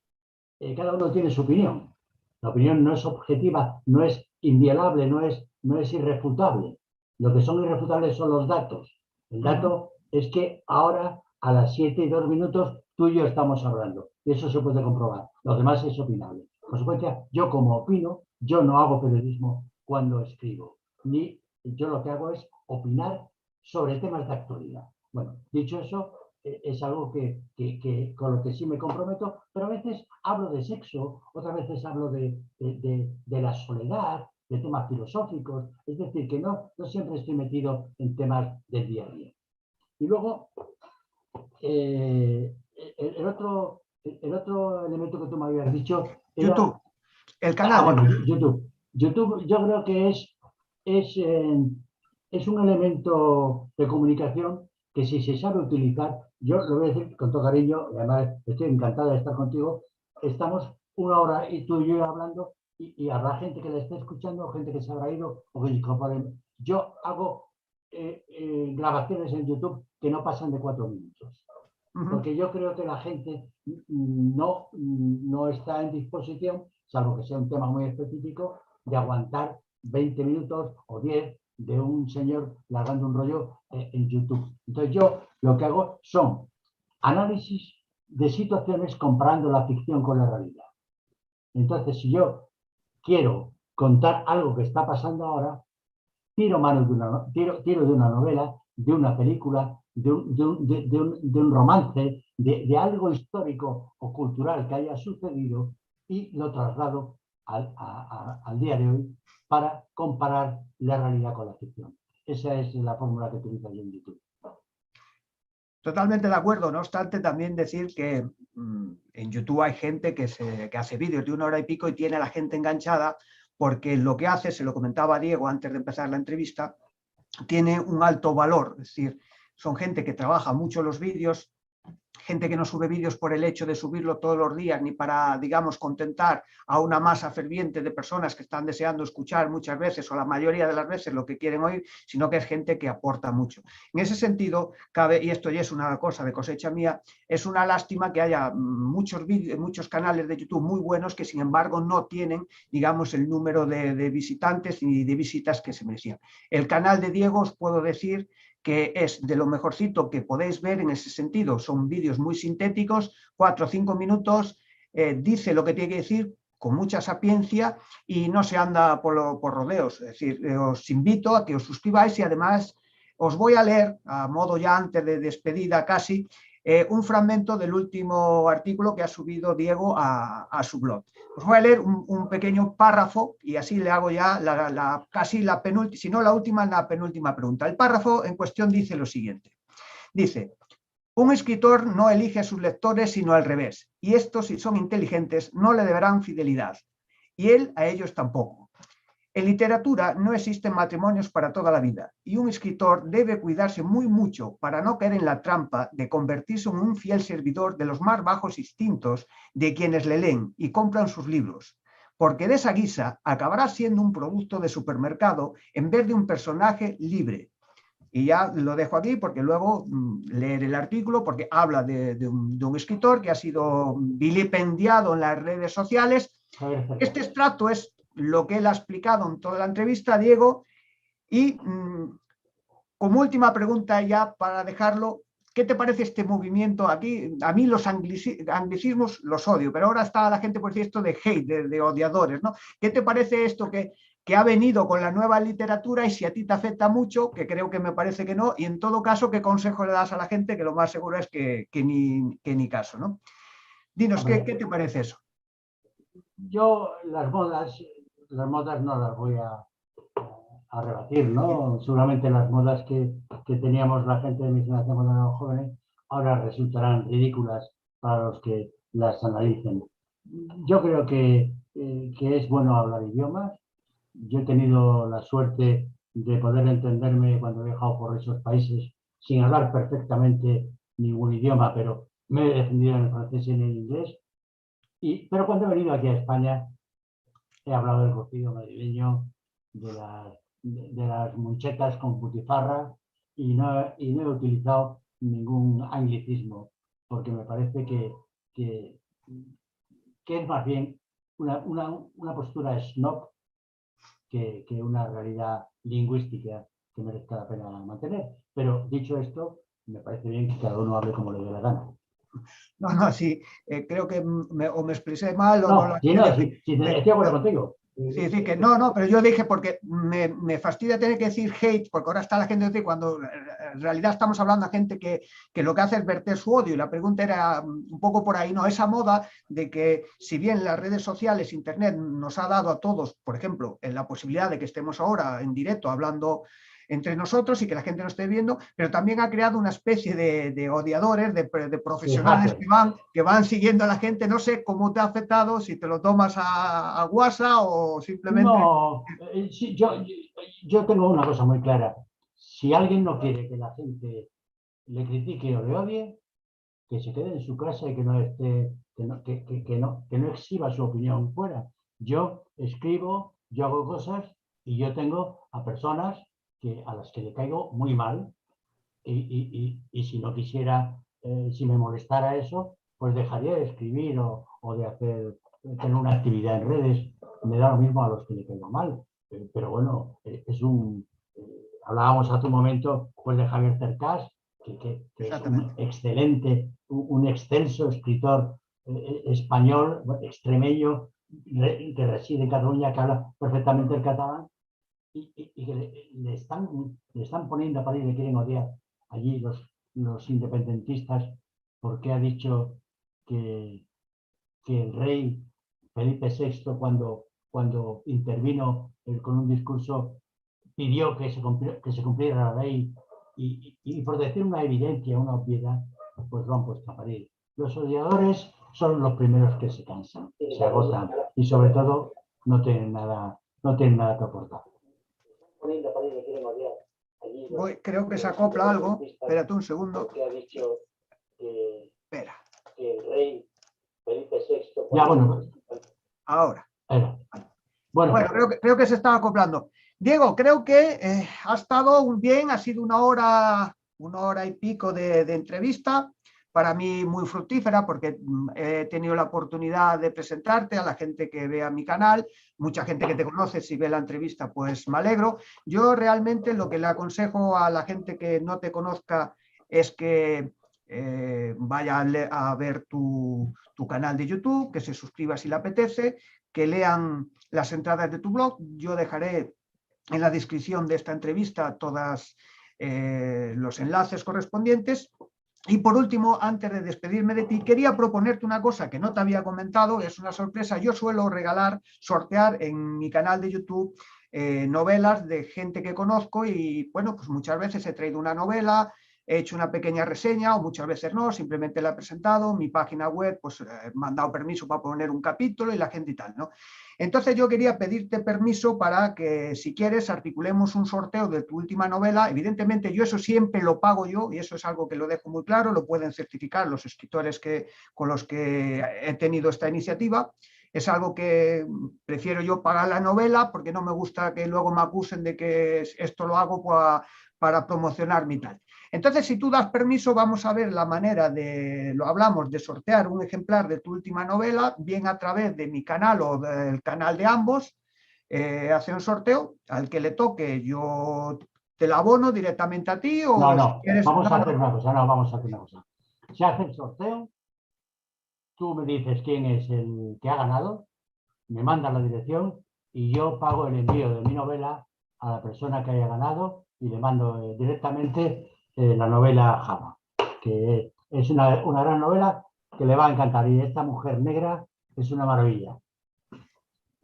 cada uno tiene su opinión. La opinión no es objetiva, no es inviolable, no es irrefutable. Lo que son irrefutables son los datos. El dato es que ahora, a las 7:02, tú y yo estamos hablando. Y eso se puede comprobar. Lo demás es opinable. En consecuencia, yo como opino, yo no hago periodismo cuando escribo. Ni yo lo que hago es opinar sobre temas de actualidad. Bueno, dicho eso, es algo con lo que sí me comprometo, pero a veces hablo de sexo, otras veces hablo de la soledad, de temas filosóficos, es decir, que no siempre estoy metido en temas del día a día. Y luego, el otro elemento que tú me habías dicho era... YouTube, el canal. Bueno, YouTube. YouTube yo creo que es un elemento de comunicación que si se sabe utilizar, yo lo voy a decir con todo cariño, y además estoy encantada de estar contigo, estamos una hora y tú y yo hablando y habrá gente que la esté escuchando, gente que se habrá ido o que incorporen. Yo hago grabaciones en YouTube que no pasan de 4 minutos. Porque yo creo que la gente no está en disposición, salvo que sea un tema muy específico, de aguantar 20 minutos o 10 de un señor largando un rollo en YouTube. Entonces yo lo que hago son análisis de situaciones comparando la ficción con la realidad. Entonces si yo quiero contar algo que está pasando ahora, tiro de una novela, de una película, de un romance, de algo histórico o cultural que haya sucedido y lo traslado al día de hoy para comparar la realidad con la ficción. Esa es la fórmula que utilizo yo en YouTube. Totalmente de acuerdo, no obstante también decir que en YouTube hay gente que hace vídeos de 1 hora y pico y tiene a la gente enganchada porque lo que hace, se lo comentaba a Diego antes de empezar la entrevista, tiene un alto valor, es decir, son gente que trabaja mucho los vídeos, gente que no sube vídeos por el hecho de subirlo todos los días, ni para, digamos, contentar a una masa ferviente de personas que están deseando escuchar muchas veces, o la mayoría de las veces, lo que quieren oír, sino que es gente que aporta mucho. En ese sentido, cabe, y esto ya es una cosa de cosecha mía, es una lástima que haya muchos canales de YouTube muy buenos que, sin embargo, no tienen, digamos, el número de visitantes y de visitas que se merecían. El canal de Diego, os puedo decir que es de lo mejorcito que podéis ver en ese sentido. Son vídeos muy sintéticos, 4 o 5 minutos, dice lo que tiene que decir con mucha sapiencia y no se anda por rodeos. Es decir, os invito a que os suscribáis y además os voy a leer, a modo ya antes de despedida casi, un fragmento del último artículo que ha subido Diego a su blog. Os voy a leer un pequeño párrafo y así le hago ya casi la penúltima, si no la última, la penúltima pregunta. El párrafo en cuestión dice lo siguiente. Dice: un escritor no elige a sus lectores sino al revés, y estos, si son inteligentes, no le deberán fidelidad, y él a ellos tampoco. En literatura no existen matrimonios para toda la vida y un escritor debe cuidarse muy mucho para no caer en la trampa de convertirse en un fiel servidor de los más bajos instintos de quienes le leen y compran sus libros, porque de esa guisa acabará siendo un producto de supermercado en vez de un personaje libre. Y ya lo dejo aquí porque luego leer el artículo, porque habla de un escritor que ha sido vilipendiado en las redes sociales. Este extracto es lo que él ha explicado en toda la entrevista, Diego, y como última pregunta ya para dejarlo, ¿qué te parece este movimiento aquí? A mí los anglicismos los odio, pero ahora está la gente por decir esto de hate, de odiadores, ¿no? ¿Qué te parece esto que ha venido con la nueva literatura y si a ti te afecta mucho, que creo que me parece que no, y en todo caso, ¿qué consejo le das a la gente? Que lo más seguro es que ni caso, ¿no? Dinos, ¿qué te parece eso? Yo las modas no las voy a rebatir, ¿no? Seguramente las modas que teníamos la gente de mi generación cuando éramos jóvenes ahora resultarán ridículas para los que las analicen. Yo creo que es bueno hablar idiomas. Yo he tenido la suerte de poder entenderme cuando he viajado por esos países sin hablar perfectamente ningún idioma, pero me he defendido en el francés y en el inglés. Pero cuando he venido aquí a España he hablado del cocido madrileño, de las munchetas con butifarra y no he utilizado ningún anglicismo porque me parece que es más bien una postura snob que una realidad lingüística que merezca la pena mantener. Pero dicho esto, me parece bien que cada uno hable como le dé la gana. No, sí, creo que o me expresé mal o no lo estoy de acuerdo contigo. Sí, sí, que no, pero yo dije porque me fastidia tener que decir hate, porque ahora está la gente que cuando en realidad estamos hablando a gente que lo que hace es verter su odio, y la pregunta era un poco por ahí, ¿no? Esa moda de que si bien las redes sociales, internet nos ha dado a todos, por ejemplo, en la posibilidad de que estemos ahora en directo hablando entre nosotros y que la gente nos esté viendo, pero también ha creado una especie de odiadores, de profesionales que van siguiendo a la gente. No sé cómo te ha afectado, si te lo tomas a guasa o simplemente... No, sí, yo tengo una cosa muy clara. Si alguien no quiere que la gente le critique o le odie, que se quede en su casa y que no exhiba su opinión fuera. Yo escribo, yo hago cosas y yo tengo a personas a las que le caigo muy mal y si no quisiera, si me molestara eso, pues dejaría de escribir o de tener una actividad en redes. Me da lo mismo a los que le caigo mal. Pero bueno, hablábamos hace un momento pues de Javier Cercás, que es un excelente, un excelso escritor español, extremeño, que reside en Cataluña, que habla perfectamente el catalán y que le están poniendo a parir, le quieren odiar allí los independentistas porque ha dicho que el rey Felipe VI cuando intervino con un discurso pidió que se cumpliera la ley y por decir una evidencia, una obviedad, pues lo han puesto a parir. Los odiadores son los primeros que se cansan, se agotan y sobre todo no tienen nada que aportar. Creo que se acopla algo. Espérate un segundo. Espera. Que el rey Felipe VI... Ya, bueno. Ahora. Bueno, creo que se estaba acoplando. Diego, creo que ha estado bien, ha sido una hora y pico de entrevista, para mí muy fructífera, porque he tenido la oportunidad de presentarte a la gente que vea mi canal, mucha gente que te conoce, si ve la entrevista, pues me alegro. Yo realmente lo que le aconsejo a la gente que no te conozca es que vaya a ver tu canal de YouTube, que se suscriba si le apetece, que lean las entradas de tu blog. Yo dejaré en la descripción de esta entrevista todos los enlaces correspondientes. Y por último, antes de despedirme de ti, quería proponerte una cosa que no te había comentado, es una sorpresa. Yo suelo sortear en mi canal de YouTube novelas de gente que conozco y, bueno, pues muchas veces he traído una novela, he hecho una pequeña reseña o muchas veces no, simplemente la he presentado, mi página web, pues me han dado permiso para poner un capítulo y la gente y tal, ¿no? Entonces yo quería pedirte permiso para que, si quieres, articulemos un sorteo de tu última novela. Evidentemente yo eso siempre lo pago yo y eso es algo que lo dejo muy claro, lo pueden certificar los escritores con los que he tenido esta iniciativa. Es algo que prefiero yo pagar la novela porque no me gusta que luego me acusen de que esto lo hago para promocionar mi tal. Entonces, si tú das permiso, vamos a ver la manera lo hablamos, de sortear un ejemplar de tu última novela, bien a través de mi canal o del canal de ambos, hacer un sorteo, al que le toque yo te la abono directamente a ti o no, si quieres... vamos a hacer una cosa, vamos a hacer una cosa. Se hace el sorteo, tú me dices quién es el que ha ganado, me mandas la dirección y yo pago el envío de mi novela a la persona que haya ganado y le mando directamente la novela Jama, que es una gran novela que le va a encantar y esta mujer negra es una maravilla.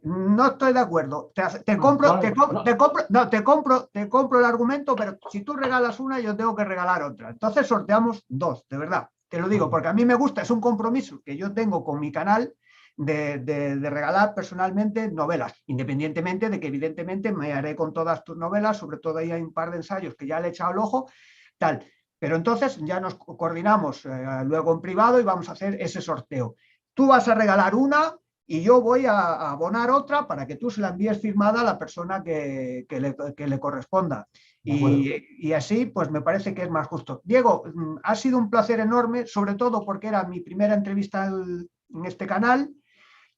No estoy de acuerdo. Te compro el argumento, pero si tú regalas una, yo tengo que regalar otra. Entonces sorteamos dos, de verdad. Te lo digo, porque a mí me gusta, es un compromiso que yo tengo con mi canal de regalar personalmente novelas, independientemente de que evidentemente me haré con todas tus novelas, sobre todo ahí hay un par de ensayos que ya le he echado el ojo, tal. Pero entonces ya nos coordinamos luego en privado y vamos a hacer ese sorteo. Tú vas a regalar una y yo voy a abonar otra para que tú se la envíes firmada a la persona que le corresponda. Y así, pues me parece que es más justo. Diego, ha sido un placer enorme, sobre todo porque era mi primera entrevista en este canal.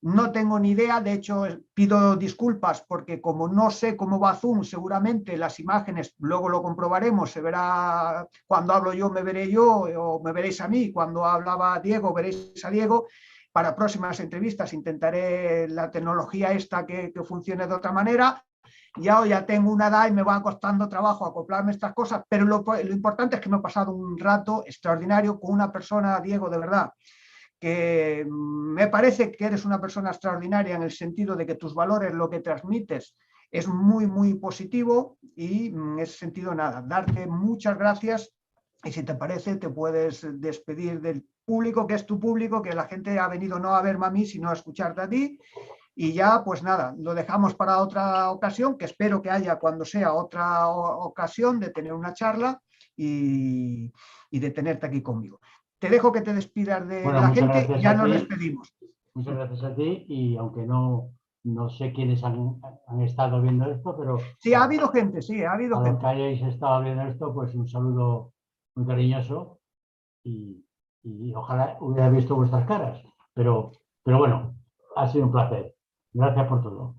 No tengo ni idea, de hecho pido disculpas porque como no sé cómo va Zoom, seguramente las imágenes, luego lo comprobaremos, se verá, cuando hablo yo me veré yo o me veréis a mí, cuando hablaba Diego veréis a Diego. Para próximas entrevistas intentaré la tecnología esta que funcione de otra manera. Ya tengo una edad y me va costando trabajo acoplarme a estas cosas, pero lo importante es que me he pasado un rato extraordinario con una persona, Diego, de verdad, que me parece que eres una persona extraordinaria en el sentido de que tus valores, lo que transmites, es muy, muy positivo y en ese sentido, nada, darte muchas gracias y si te parece te puedes despedir del público, que es tu público, que la gente ha venido no a verme a mí, sino a escucharte a ti. Y ya, pues nada, lo dejamos para otra ocasión, que espero que haya cuando sea otra ocasión de tener una charla y de tenerte aquí conmigo. Te dejo que te despidas de la gente y ya nos despedimos. Muchas gracias a ti y aunque no sé quiénes han estado viendo esto, pero... Sí, ha habido gente, sí, ha habido gente. A los que hayáis estado viendo esto, pues un saludo muy cariñoso y ojalá hubiera visto vuestras caras. Pero bueno, ha sido un placer. Gracias por todo.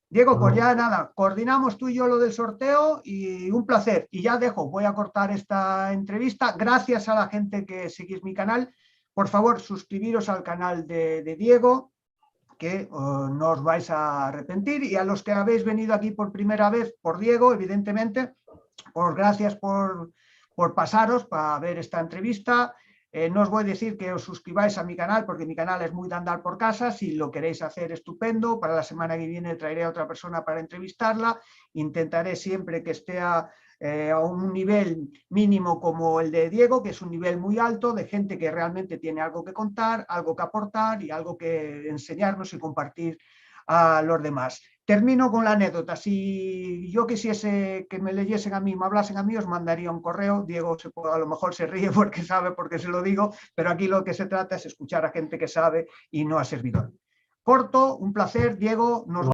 Diego, pues ya nada, coordinamos tú y yo lo del sorteo y un placer. Y ya voy a cortar esta entrevista. Gracias a la gente que seguís mi canal. Por favor, suscribiros al canal de Diego, que no os vais a arrepentir. Y a los que habéis venido aquí por primera vez, por Diego, evidentemente, pues gracias por pasaros para ver esta entrevista. No os voy a decir que os suscribáis a mi canal porque mi canal es muy de andar por casa. Si lo queréis hacer, estupendo. Para la semana que viene traeré a otra persona para entrevistarla. Intentaré siempre que esté a un nivel mínimo como el de Diego, que es un nivel muy alto de gente que realmente tiene algo que contar, algo que aportar y algo que enseñarnos y compartir a los demás. Termino con la anécdota. Si yo quisiese que me leyesen a mí, me hablasen a mí, os mandaría un correo. Diego a lo mejor se ríe porque sabe, porque se lo digo, pero aquí lo que se trata es escuchar a gente que sabe y no a servidor. Corto, un placer, Diego. Nos